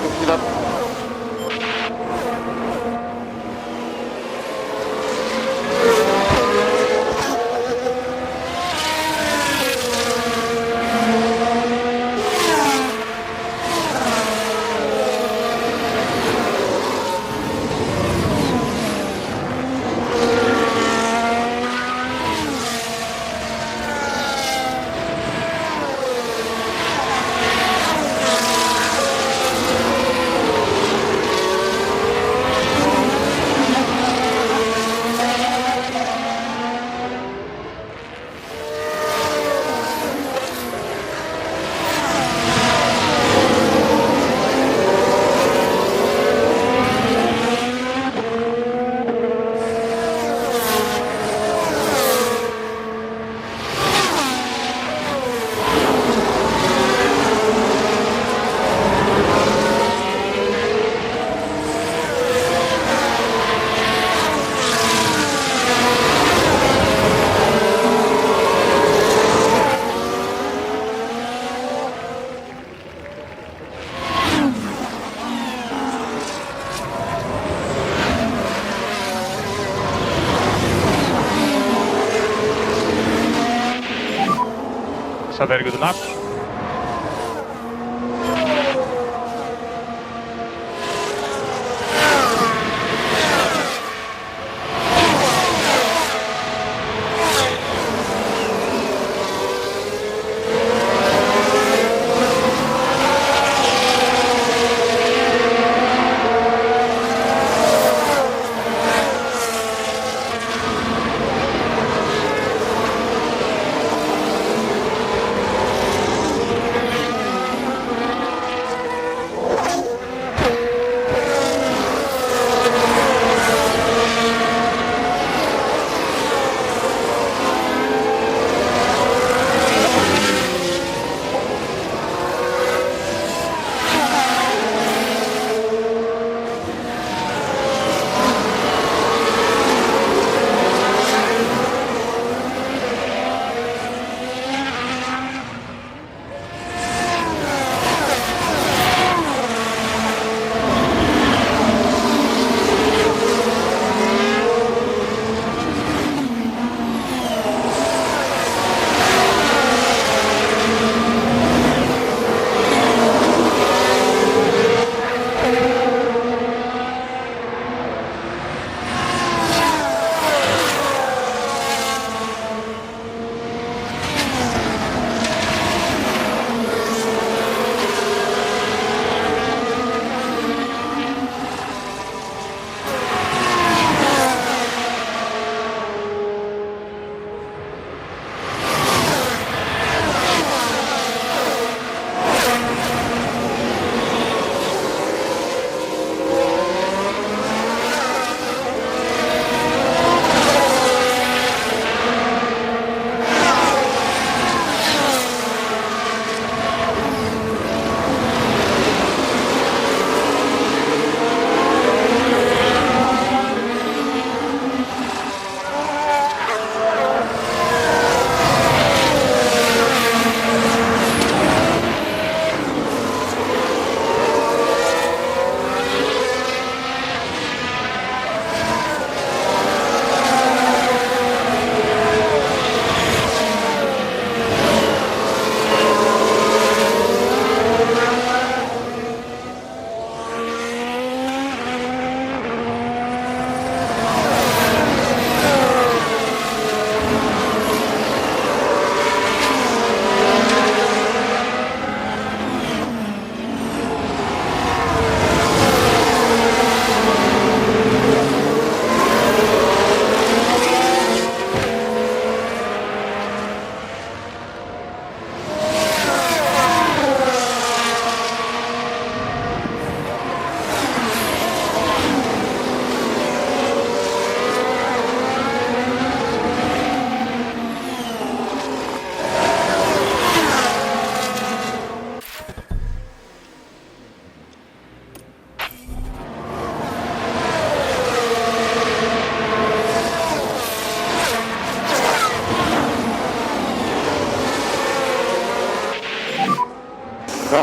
Copy that. It's a very good lap.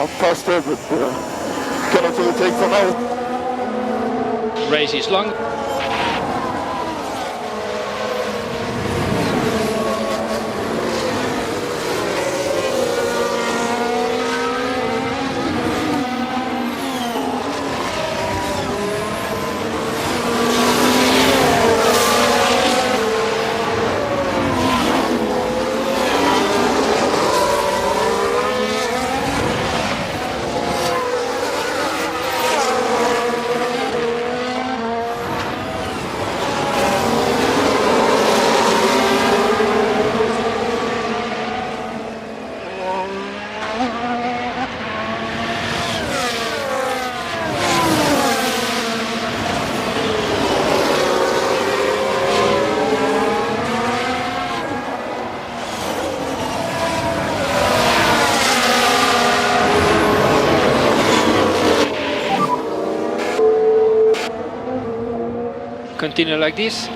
I'm faster, but cannot overtake for now. Race is long. Continue like this.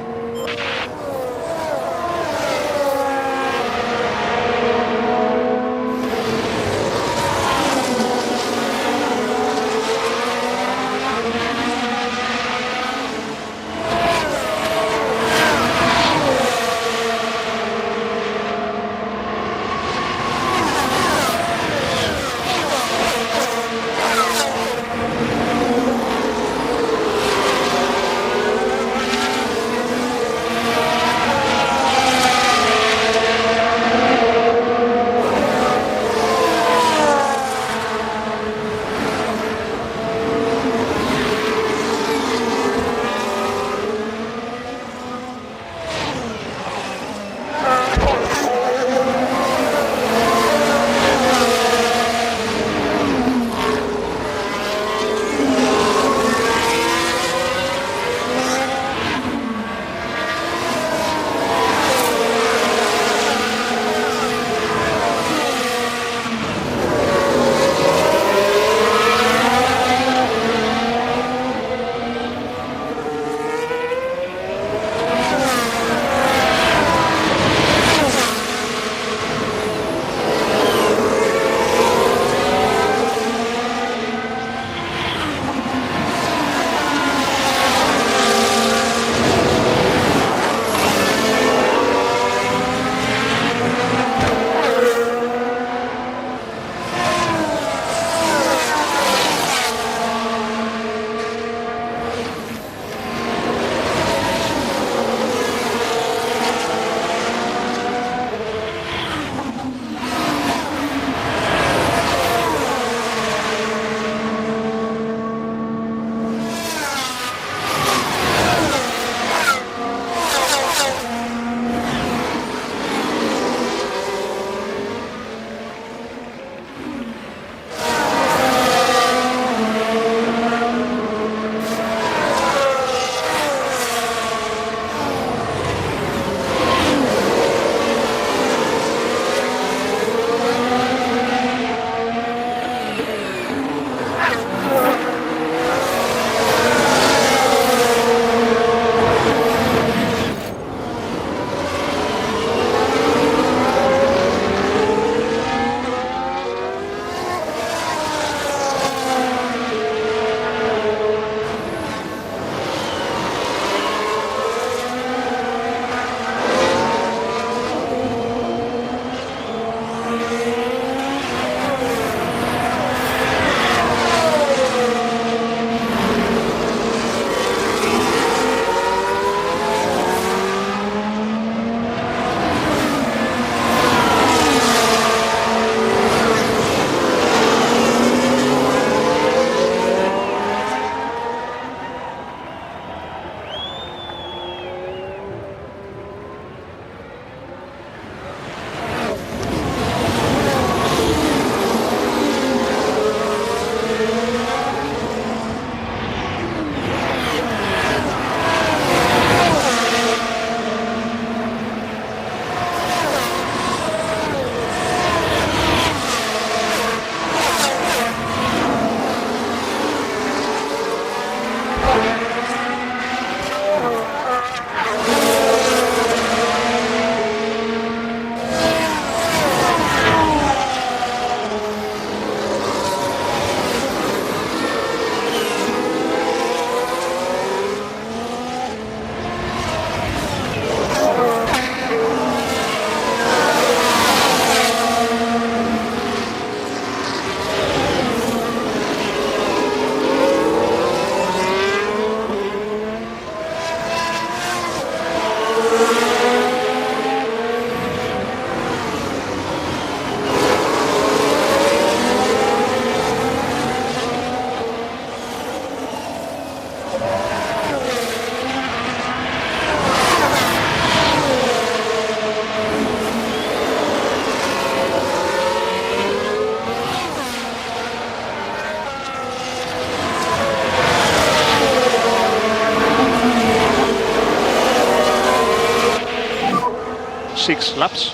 6 laps.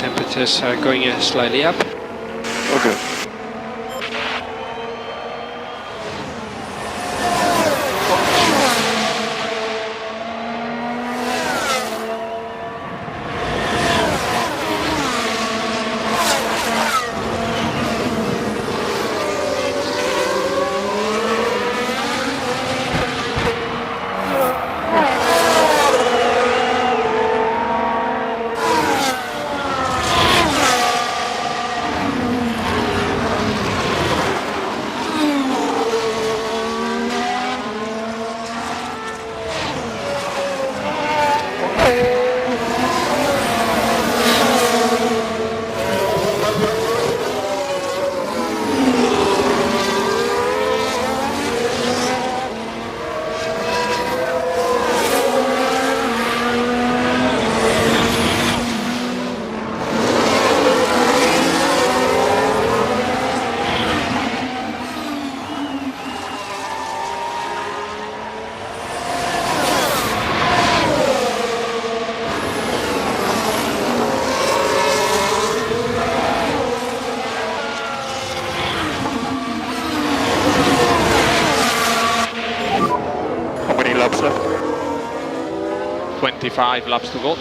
Temperatures are going slightly up. Okay. How many laps left? 25 laps to go.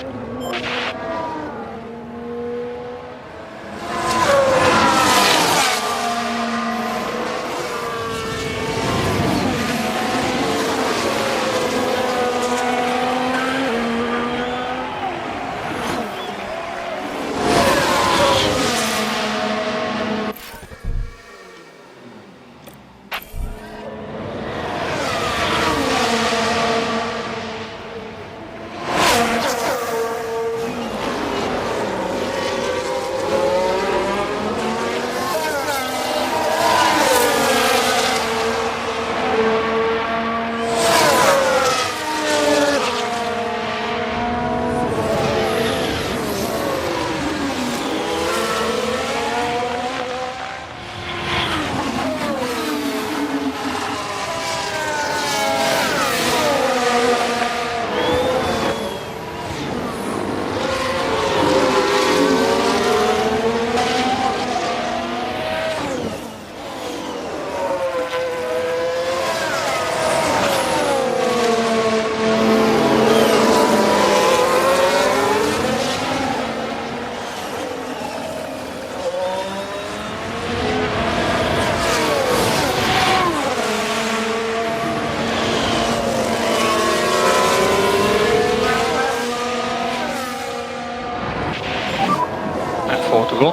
And 4 to go.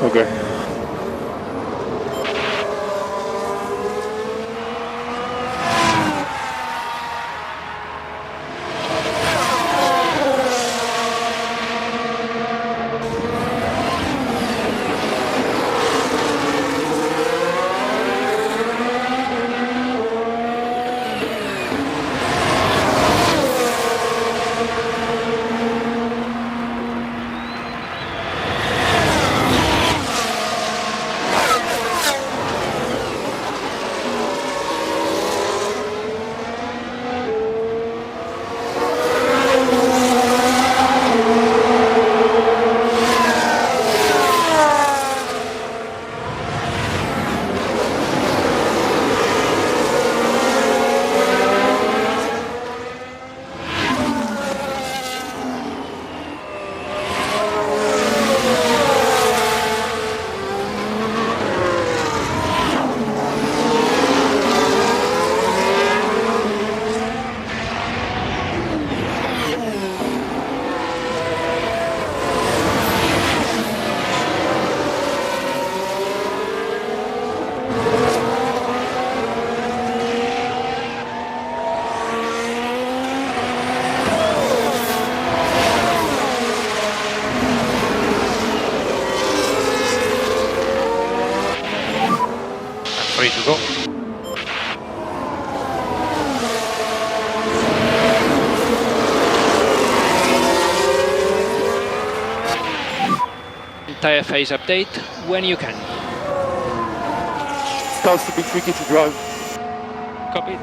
Okay. Free to go. Tire phase update when you can. starts to be tricky to drive. Copy.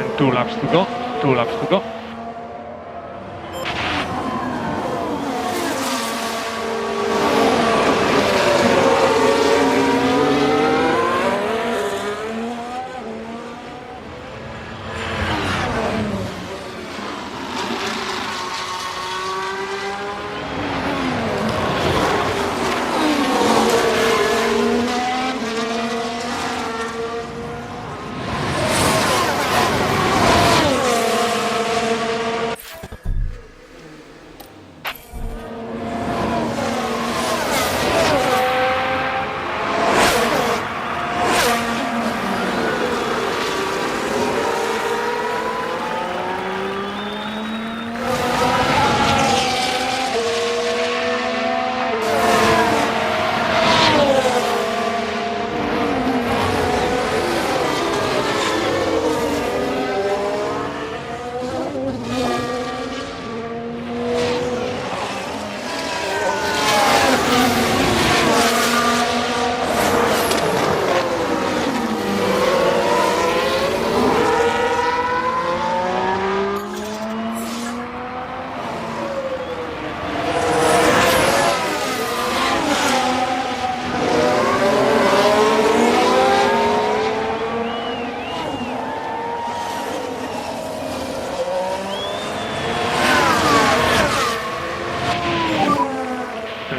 And 2 laps to go. 2 laps to go.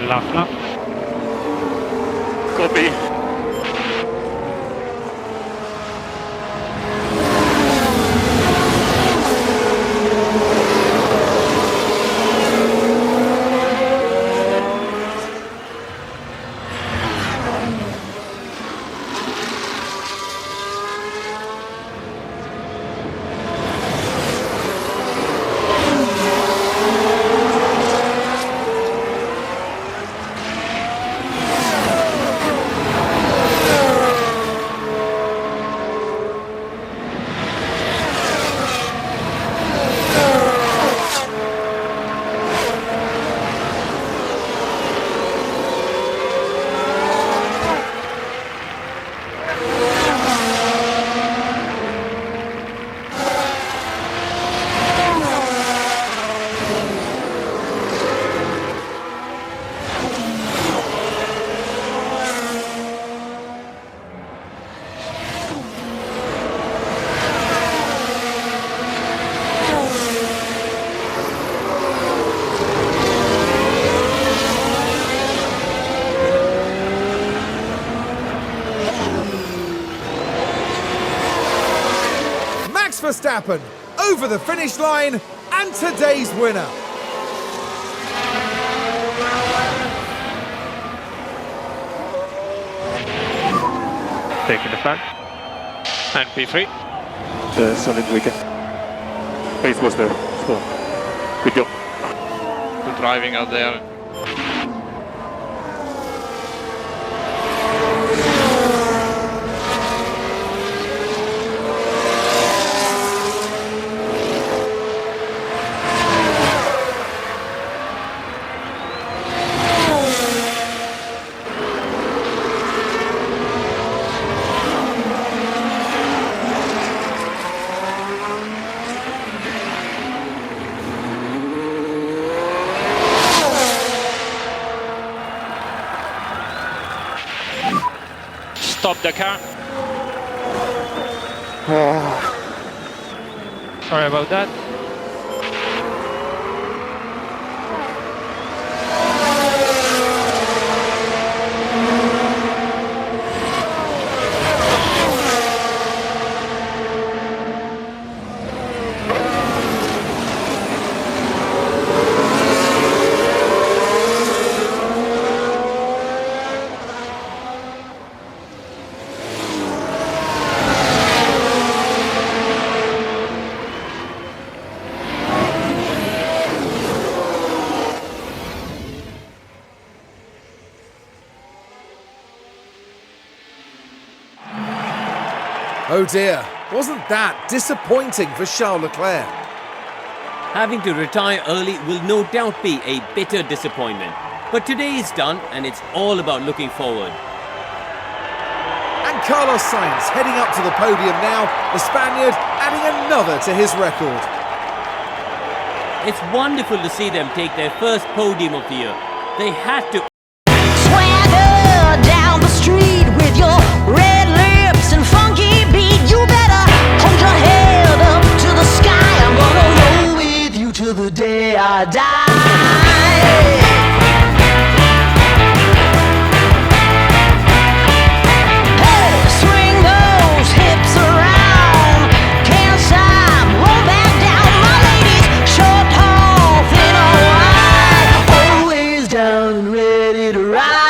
Last lap. Copy. Max Verstappen over the finish line and today's winner. Taking the flag. And P3. Solid weekend. Pace was there, so good job. Good driving out there. stop the car. Sorry about that. Oh dear, wasn't that disappointing for Charles Leclerc? Having to retire early will no doubt be a bitter disappointment. But today is done and it's all about looking forward. And Carlos Sainz heading up to the podium now, the Spaniard adding another to his record. It's wonderful to see them take their first podium of the year. They had to. Swagger down the street with your red lips and funky beat. You better hold your head up to the sky. I'm gonna roll with you till the day I die. Hey, swing those hips around. Can't stop, roll back down. My ladies, short, tall, thin or wide, always down and ready to ride.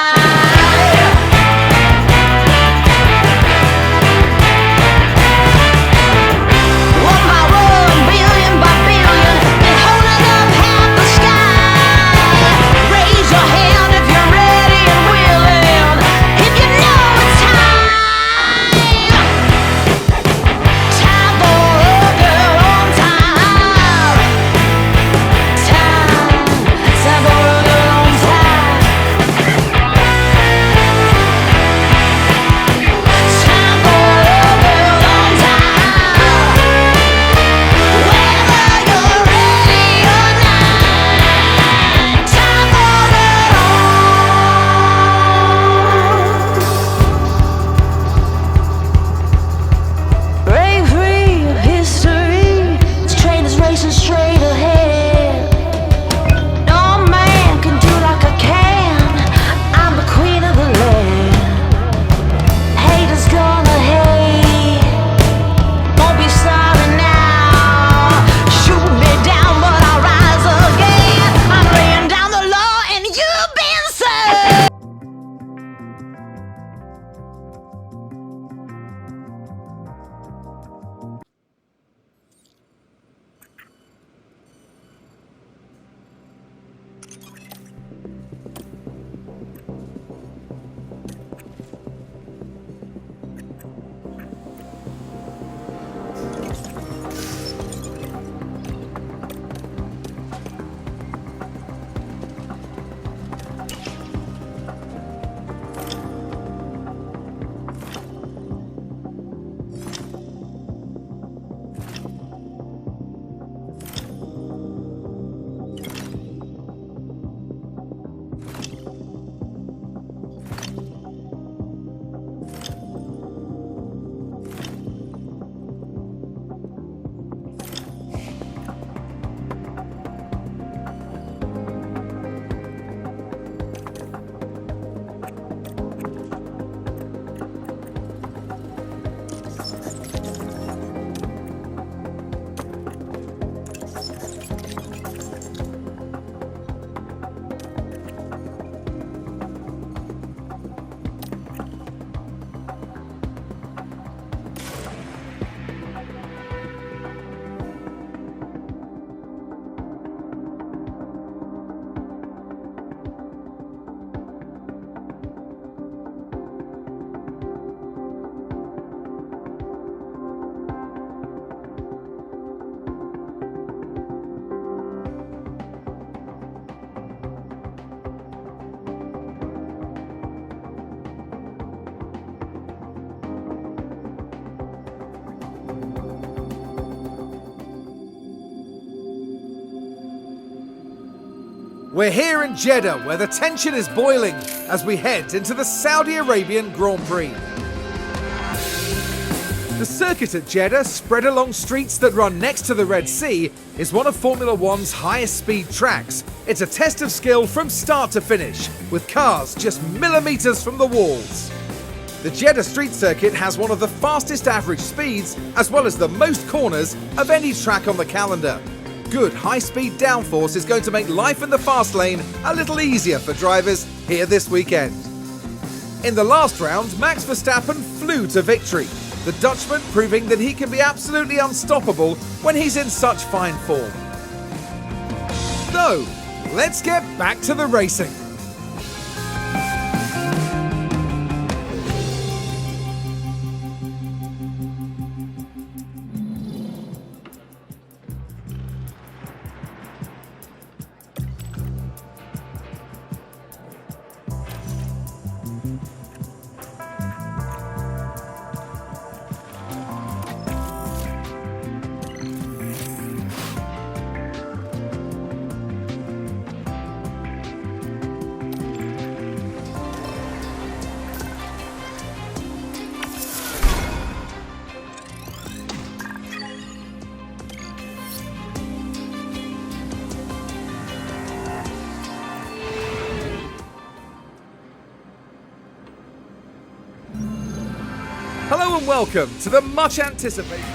We're here in Jeddah, where the tension is boiling as we head into the Saudi Arabian Grand Prix. The circuit at Jeddah, spread along streets that run next to the Red Sea, is one of Formula One's highest speed tracks. It's a test of skill from start to finish, with cars just millimetres from the walls. The Jeddah street circuit has one of the fastest average speeds, as well as the most corners of any track on the calendar. Good high-speed downforce is going to make life in the fast lane a little easier for drivers here this weekend. In the last round, Max Verstappen flew to victory, the Dutchman proving that he can be absolutely unstoppable when he's in such fine form. So, let's get back to the racing. Hello and welcome to the much anticipated...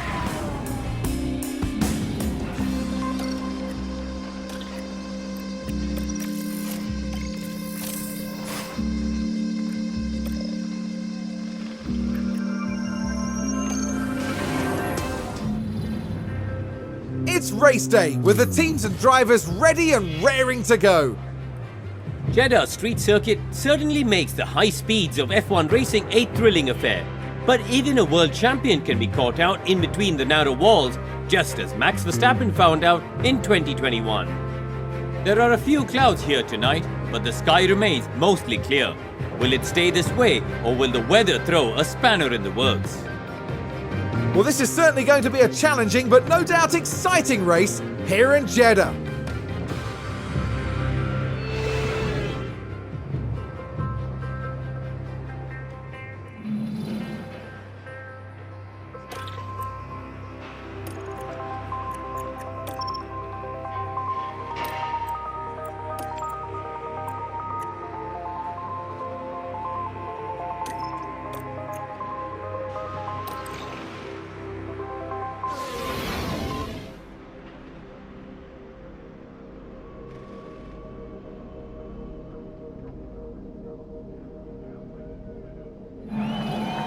It's race day, with the teams and drivers ready and raring to go. Jeddah street circuit certainly makes the high speeds of F1 racing a thrilling affair. But even a world champion can be caught out in between the narrow walls, just as Max Verstappen found out in 2021. There are a few clouds here tonight, but the sky remains mostly clear. Will it stay this way, or will the weather throw a spanner in the works? Well, this is certainly going to be a challenging but no doubt exciting race here in Jeddah.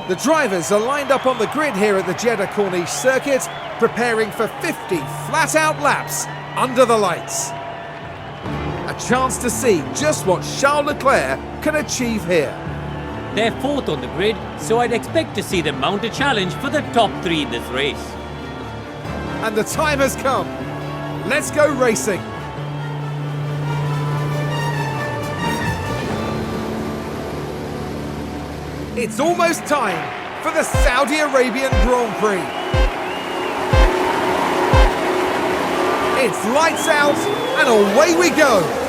The drivers are lined up on the grid here at the Jeddah Corniche circuit, preparing for 50 flat-out laps under the lights. A chance to see just what Charles Leclerc can achieve here. They're fourth on the grid, so I'd expect to see them mount a challenge for the top three in this race. And the time has come. Let's go racing. It's almost time for the Saudi Arabian Grand Prix. It's lights out and away we go.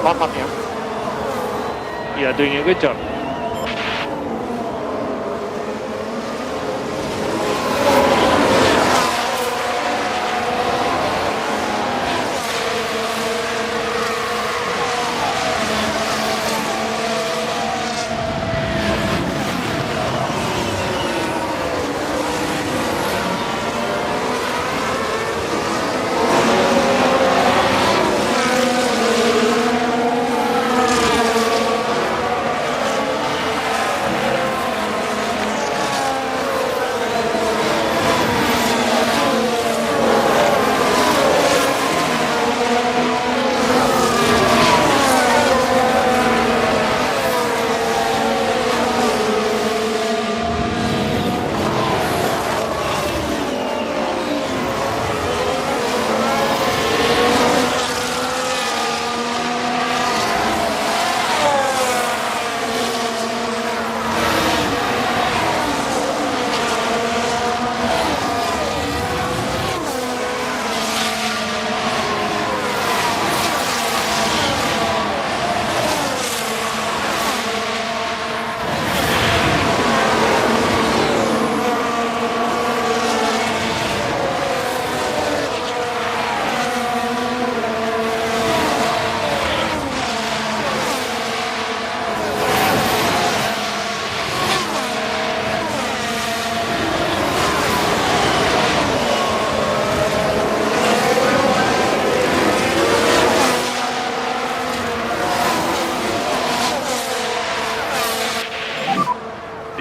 Pop up here. You are doing a good job.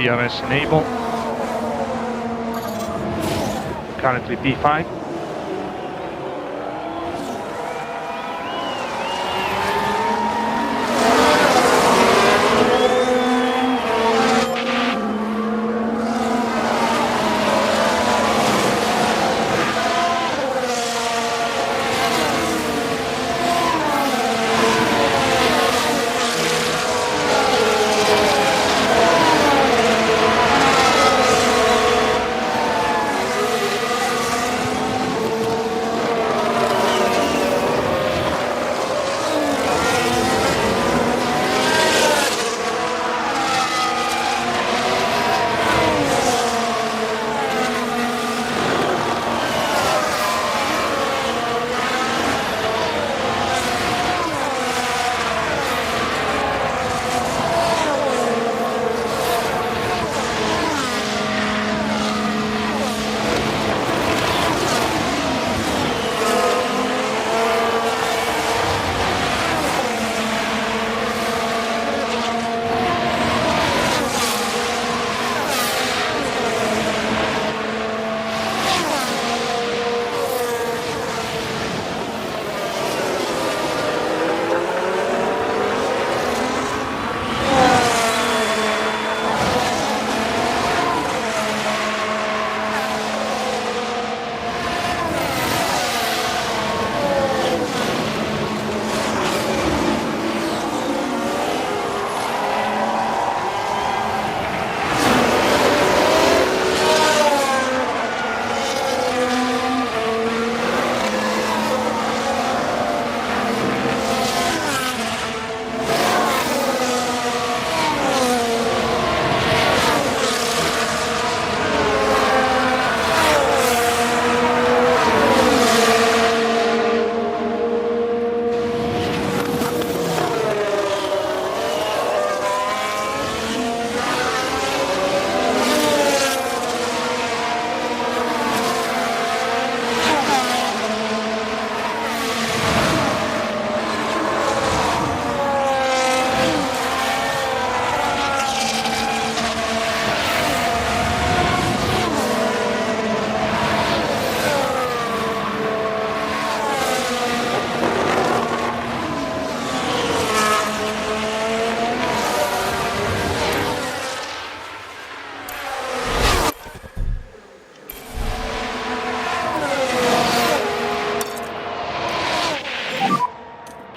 DRS enable. Currently P5.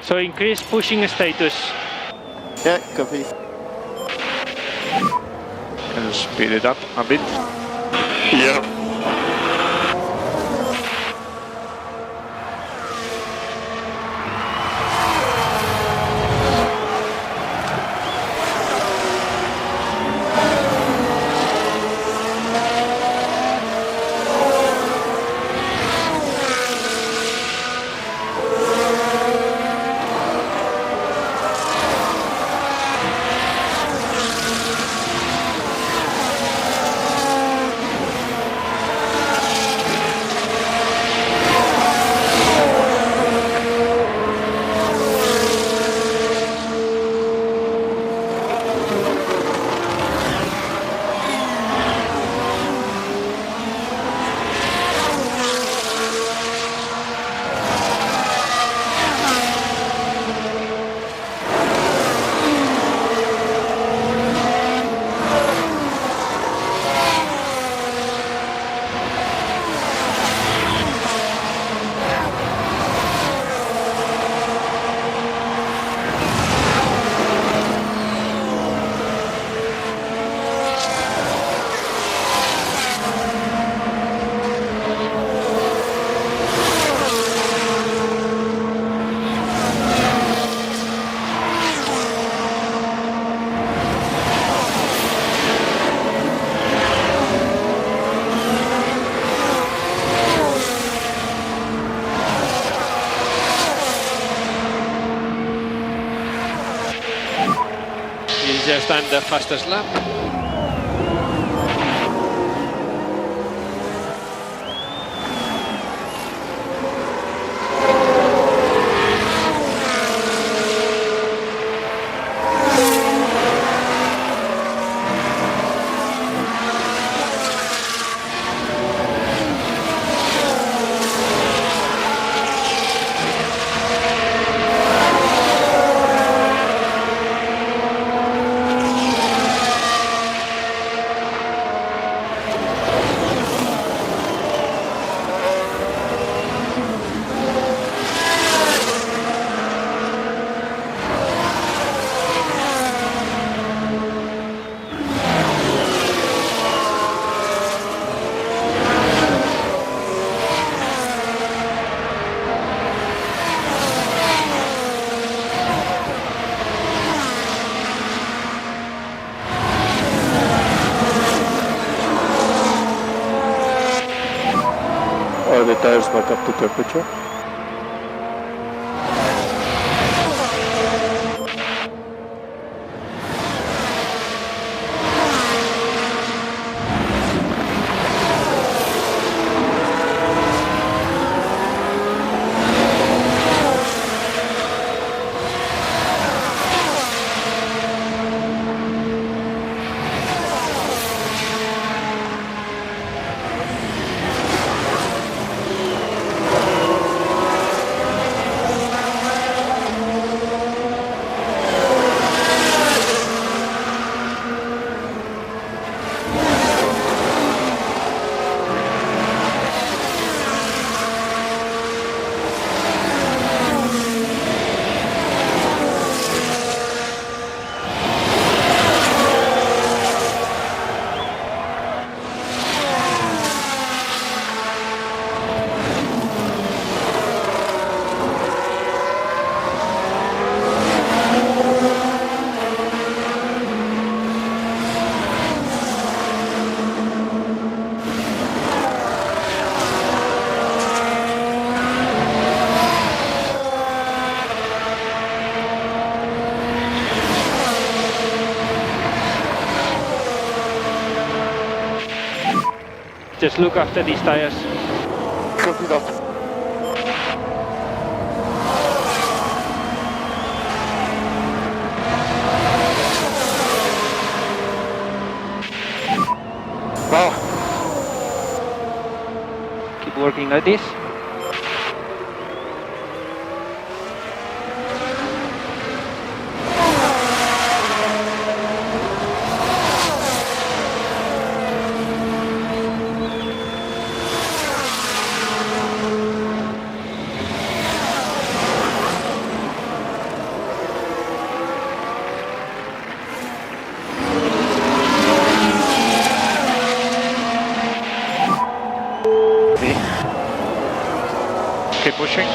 So increase pushing status. Yeah, copy. Can you speed it up a bit? Yeah. He's just done the fastest lap. the tires back up to temperature. Just look after these tires. Copy that. Wow. Keep working like this. Keep pushing.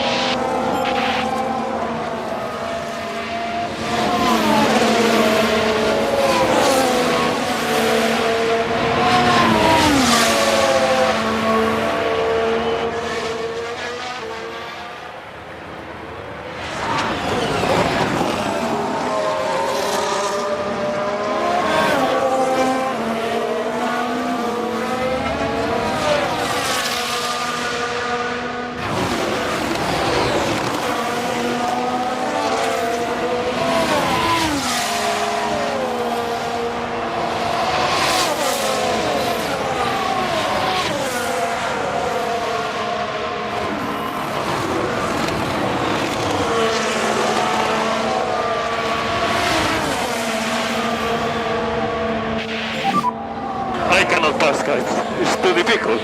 I cannot pass, guys. It's too difficult.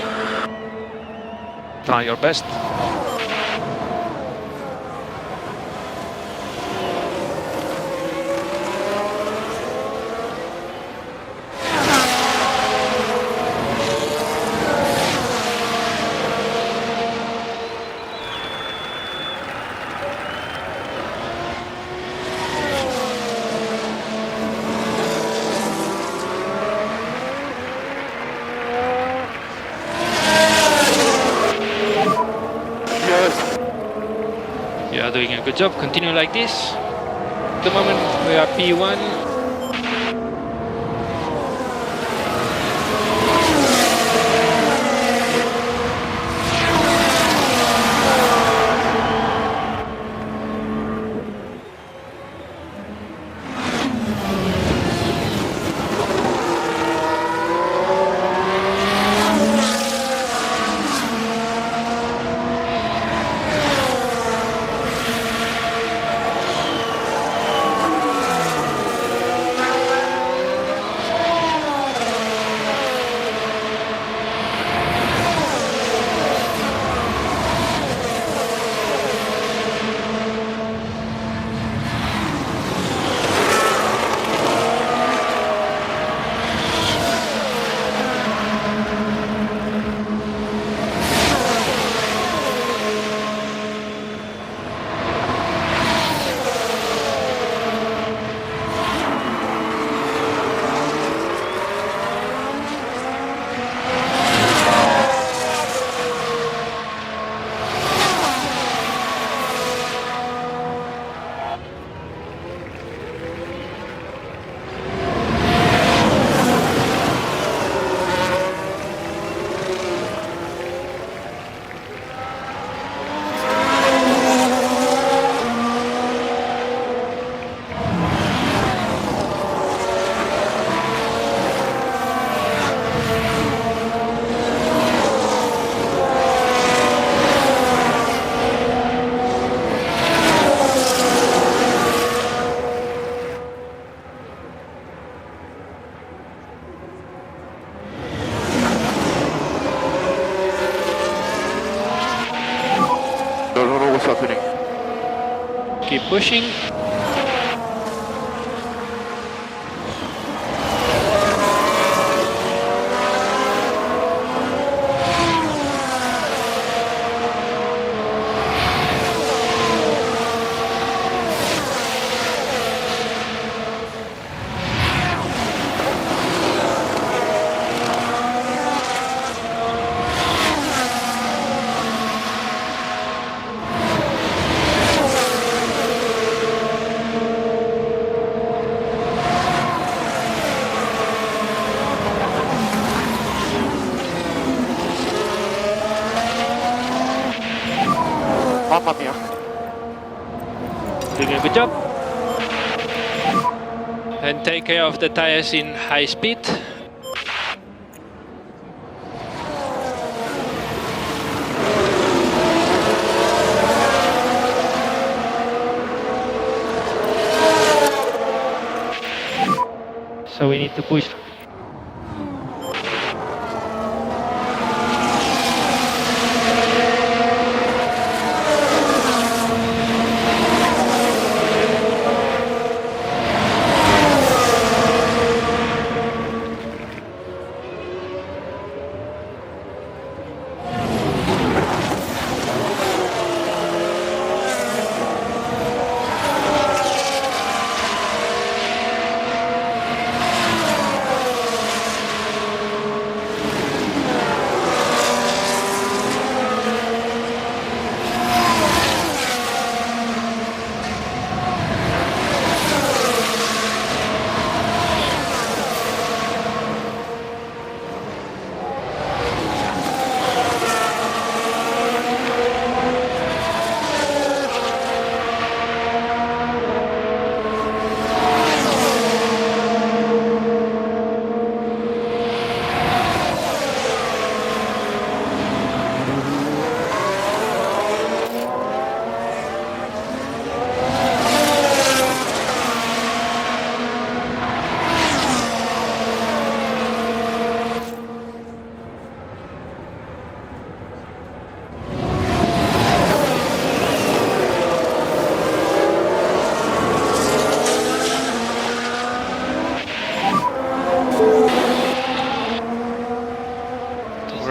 Try your best. You are doing a good job. Continue like this. At the moment we are P1. keep pushing. Mamma mia. Doing a good job. And take care of the tires in high speed. So we need to push.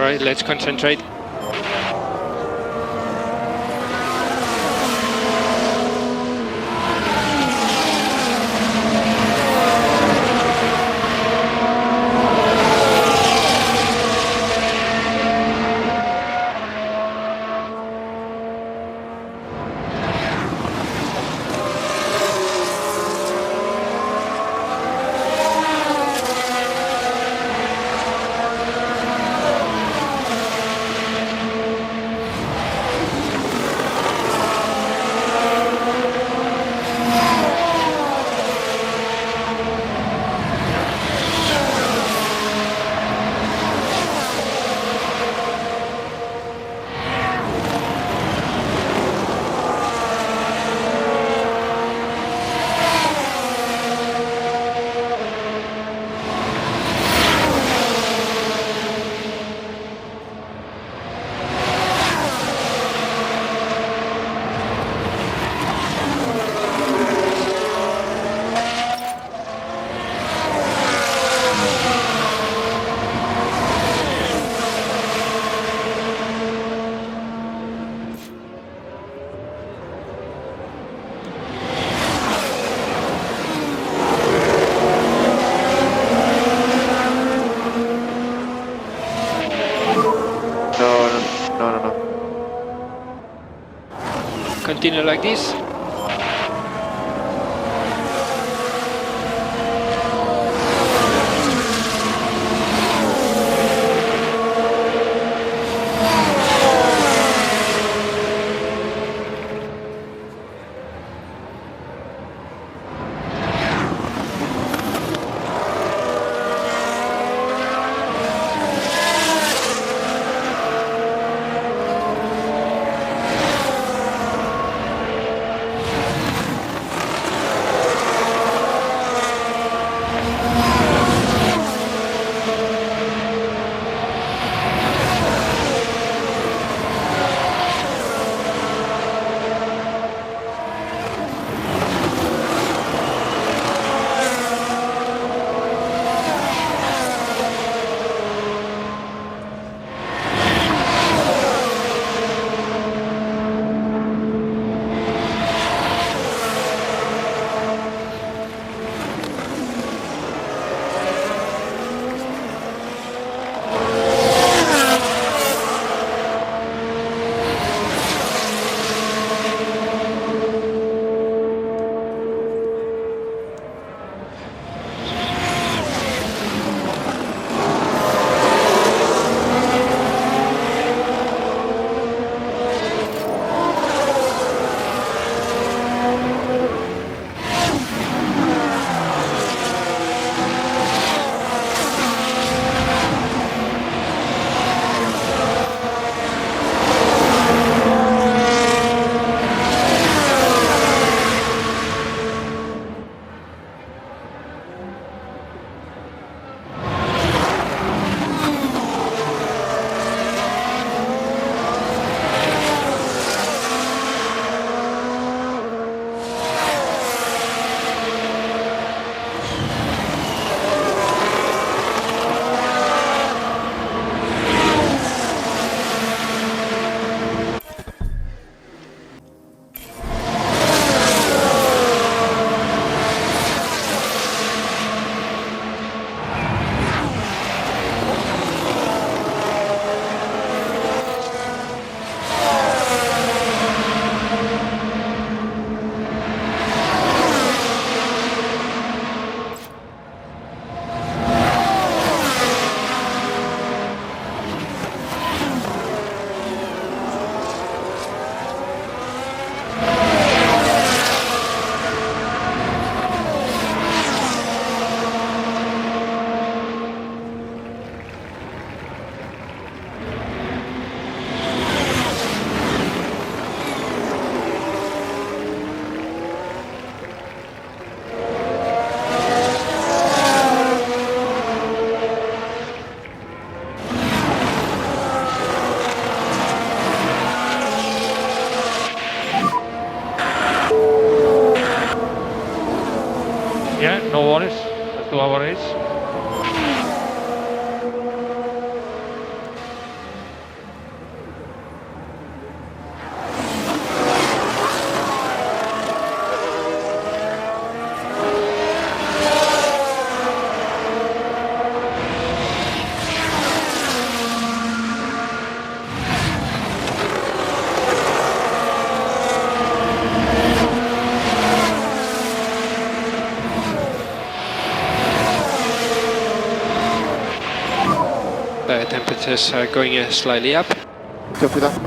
Alright, let's concentrate. Continue like this. No worries. Let's do our race. Temperatures are going slightly up. Copy that.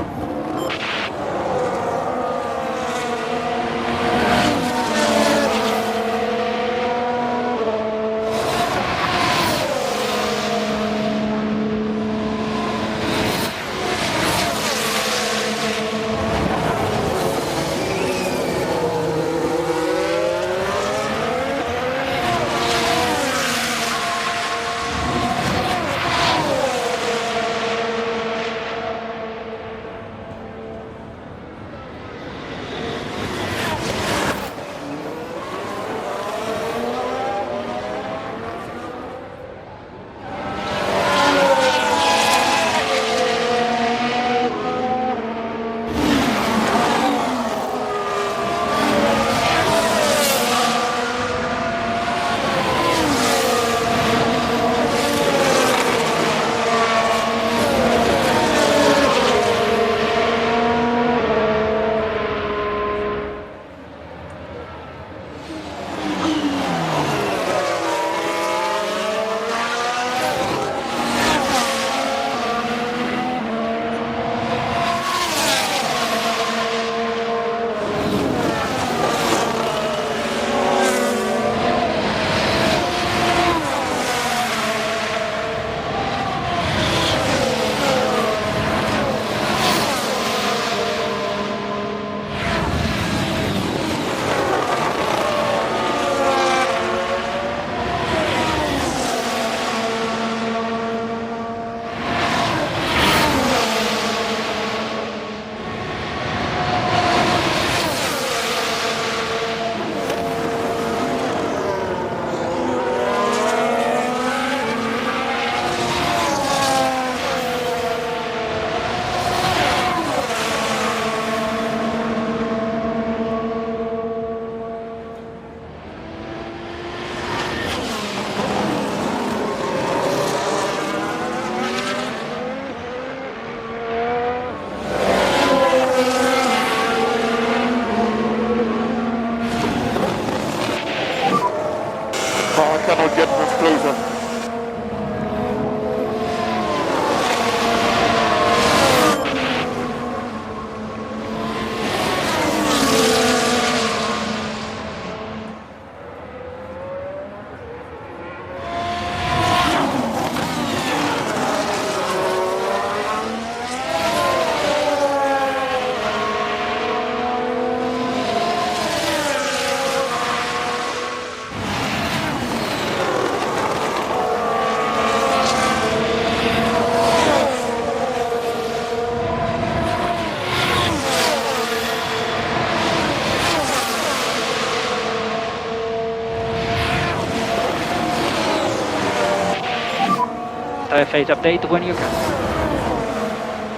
Cannot get much closer. Phase update when you can.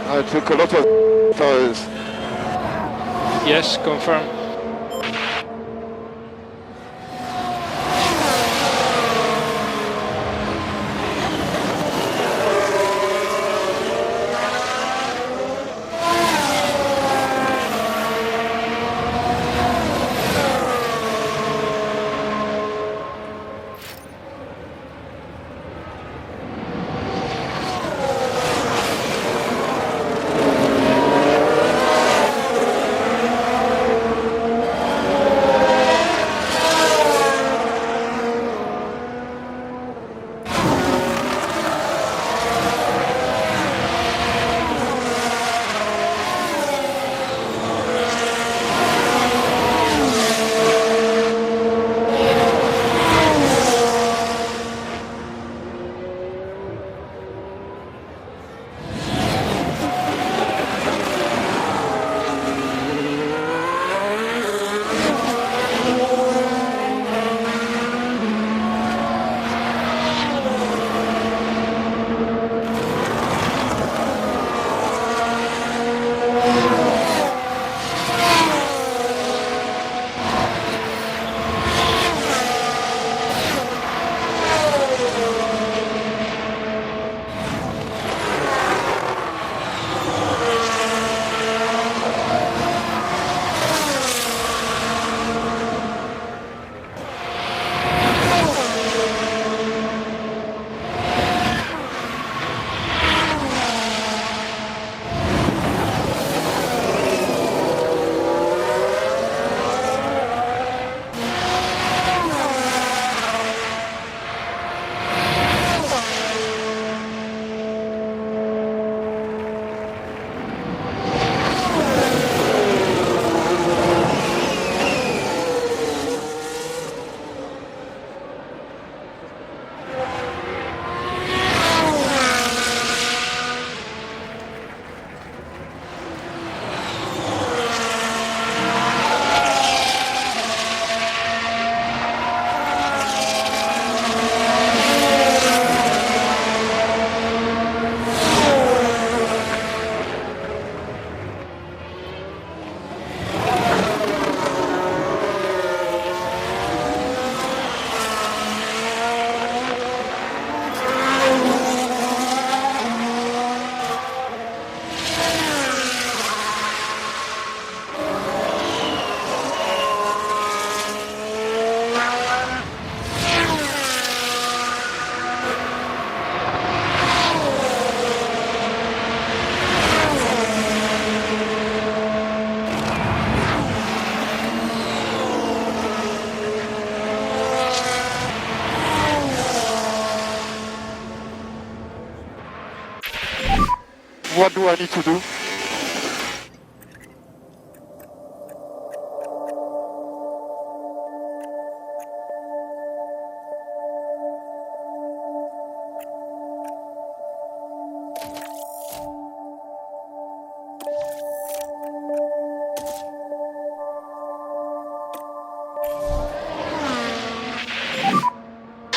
I took a lot of tires. Yes, confirm. What do I need to do?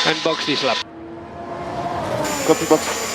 Unbox this lap. Copy box.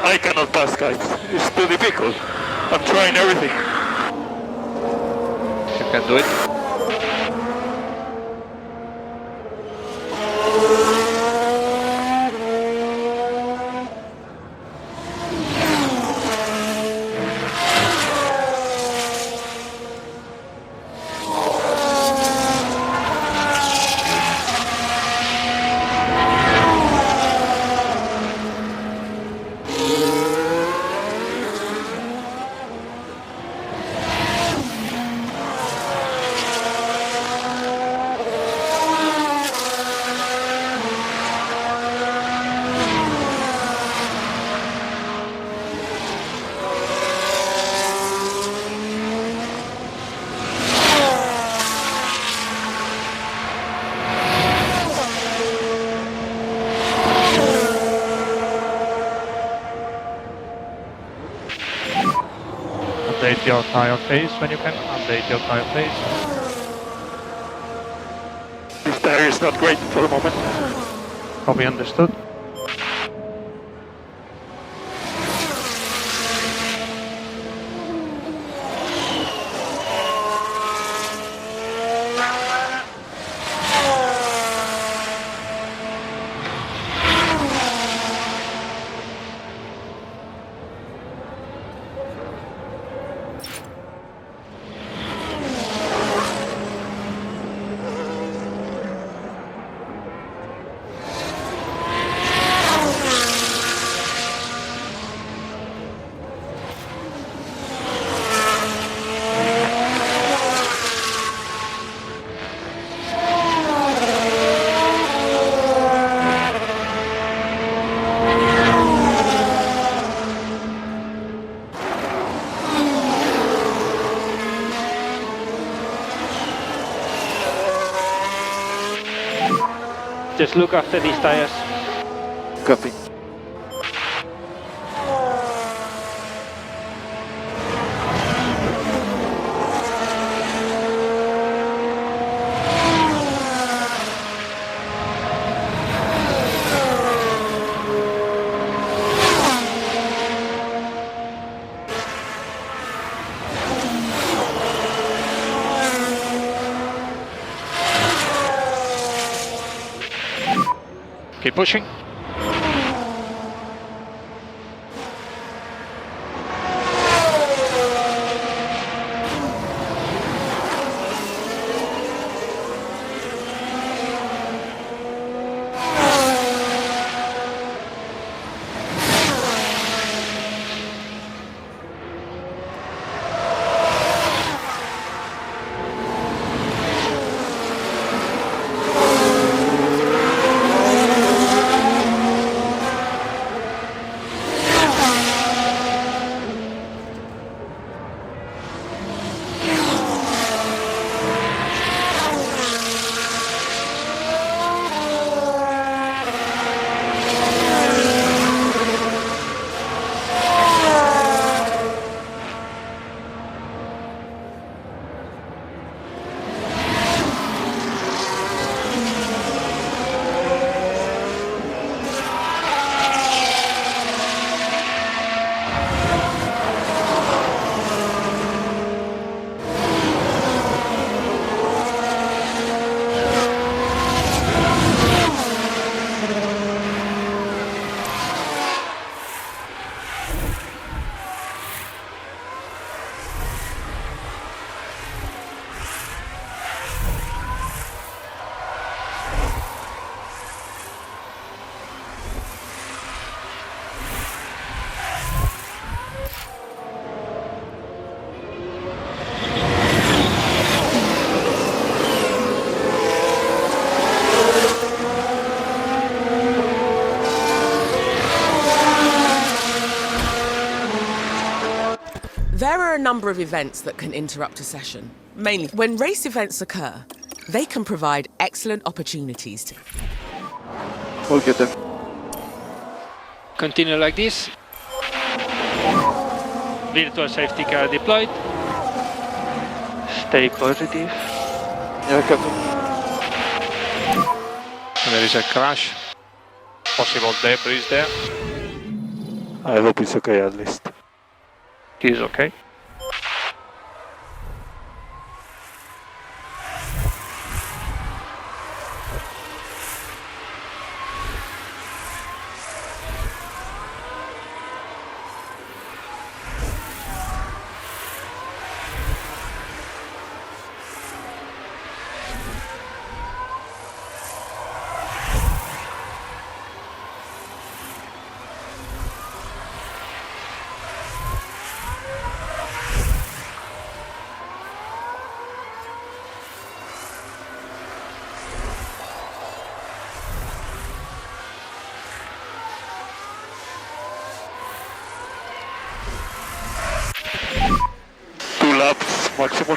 I cannot pass, guys. It's too difficult. I'm trying everything. You can do it. Update your tire phase when you can. Update your tire phase. This tire is not great for the moment. Copy, understood. Just look after these tires. Copy. Keep pushing. There are a number of events that can interrupt a session. Mainly, when race events occur, they can provide excellent opportunities to... We'll get them. Continue like this. Virtual safety car deployed. Stay positive. Yeah, copy. There is a crash. Possible debris there. I hope it's okay at least. He is okay. Maximum.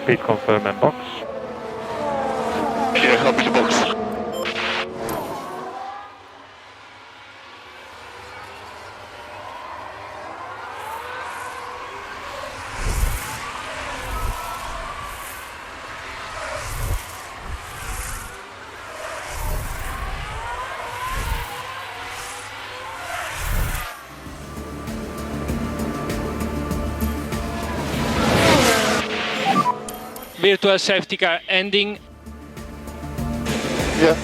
Speed confirm and box. Yeah, happy to box. Virtual safety car ending. Yeah.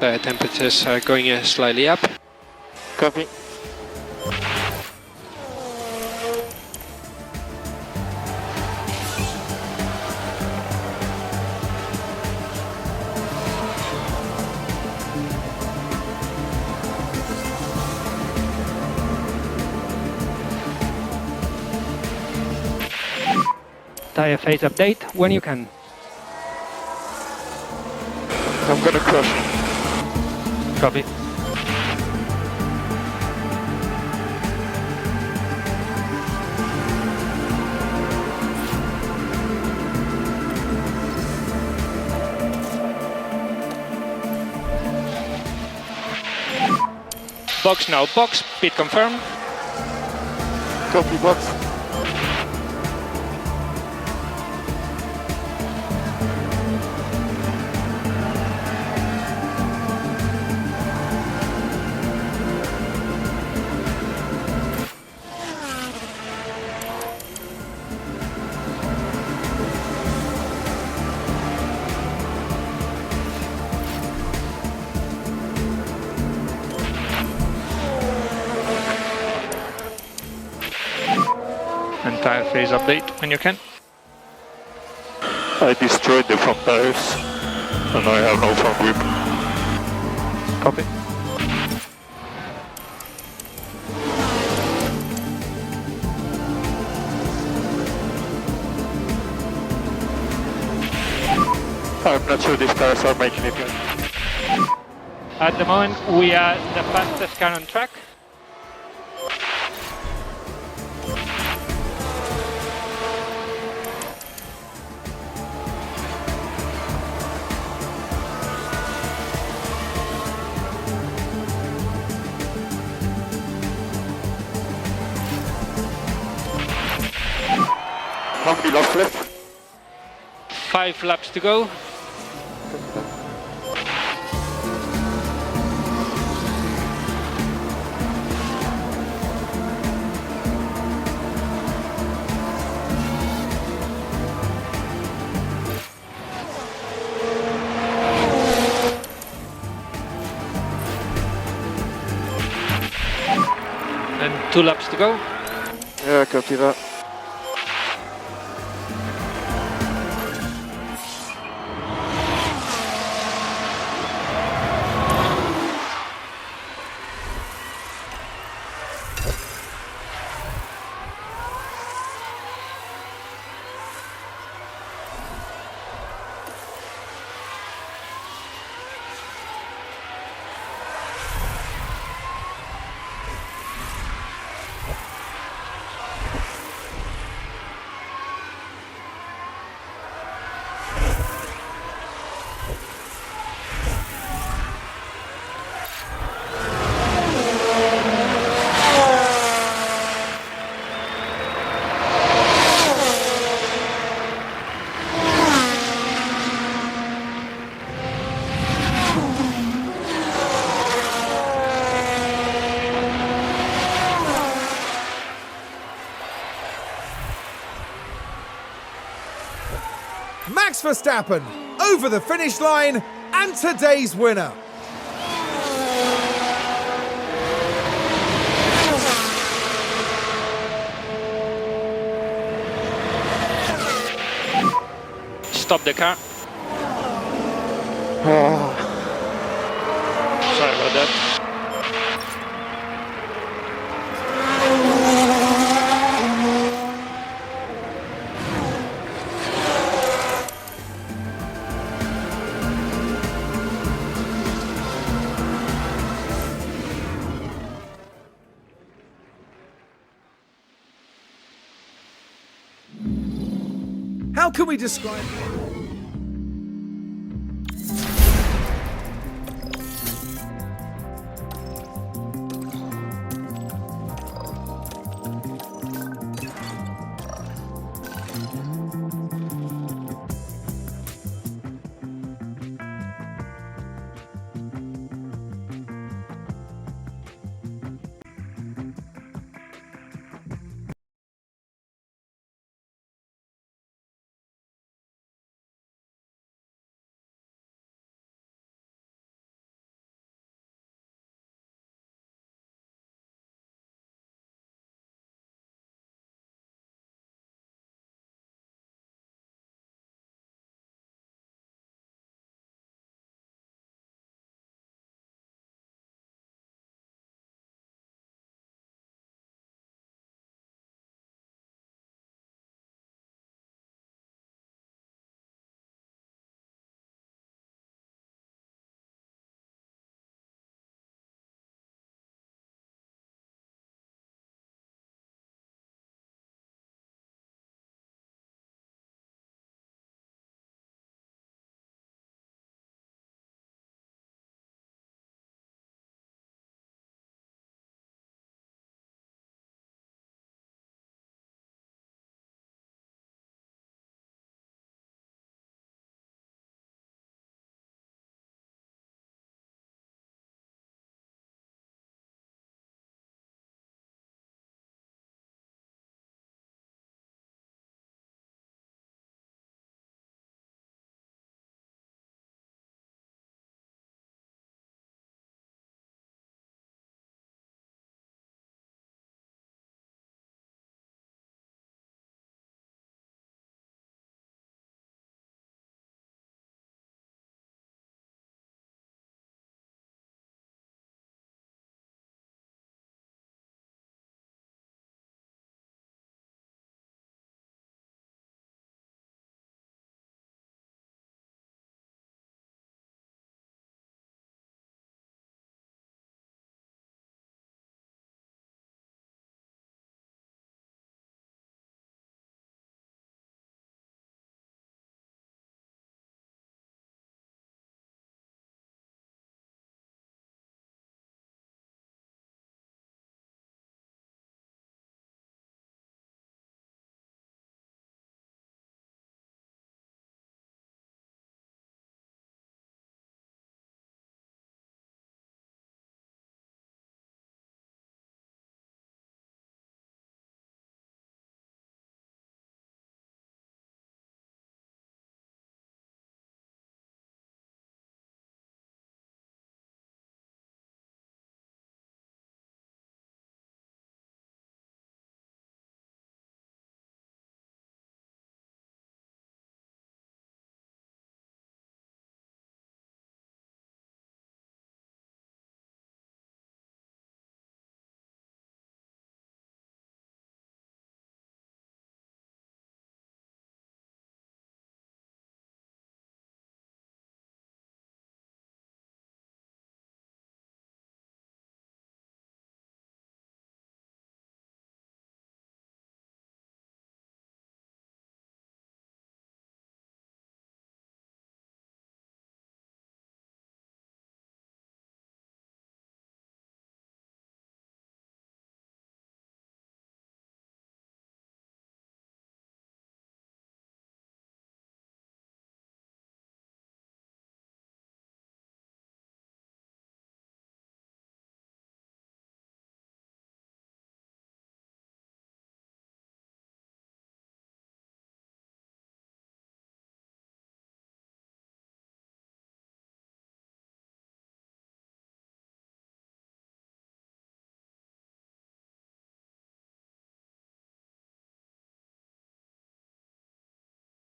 temperatures are going slightly up. Copy. Tire phase update when you can. I'm gonna crush. Copy. Box now, box, pit confirmed. Copy box. And tire phase update when you can. I destroyed the front tires and I have no front grip. Copy. I'm not sure these cars are making it. At the moment, we are the fastest car on track. How many laps left? 5 laps to go. And 2 laps to go. Yeah, copy that. Max Verstappen over the finish line and today's winner. Stop the car. Sorry about that. How can we describe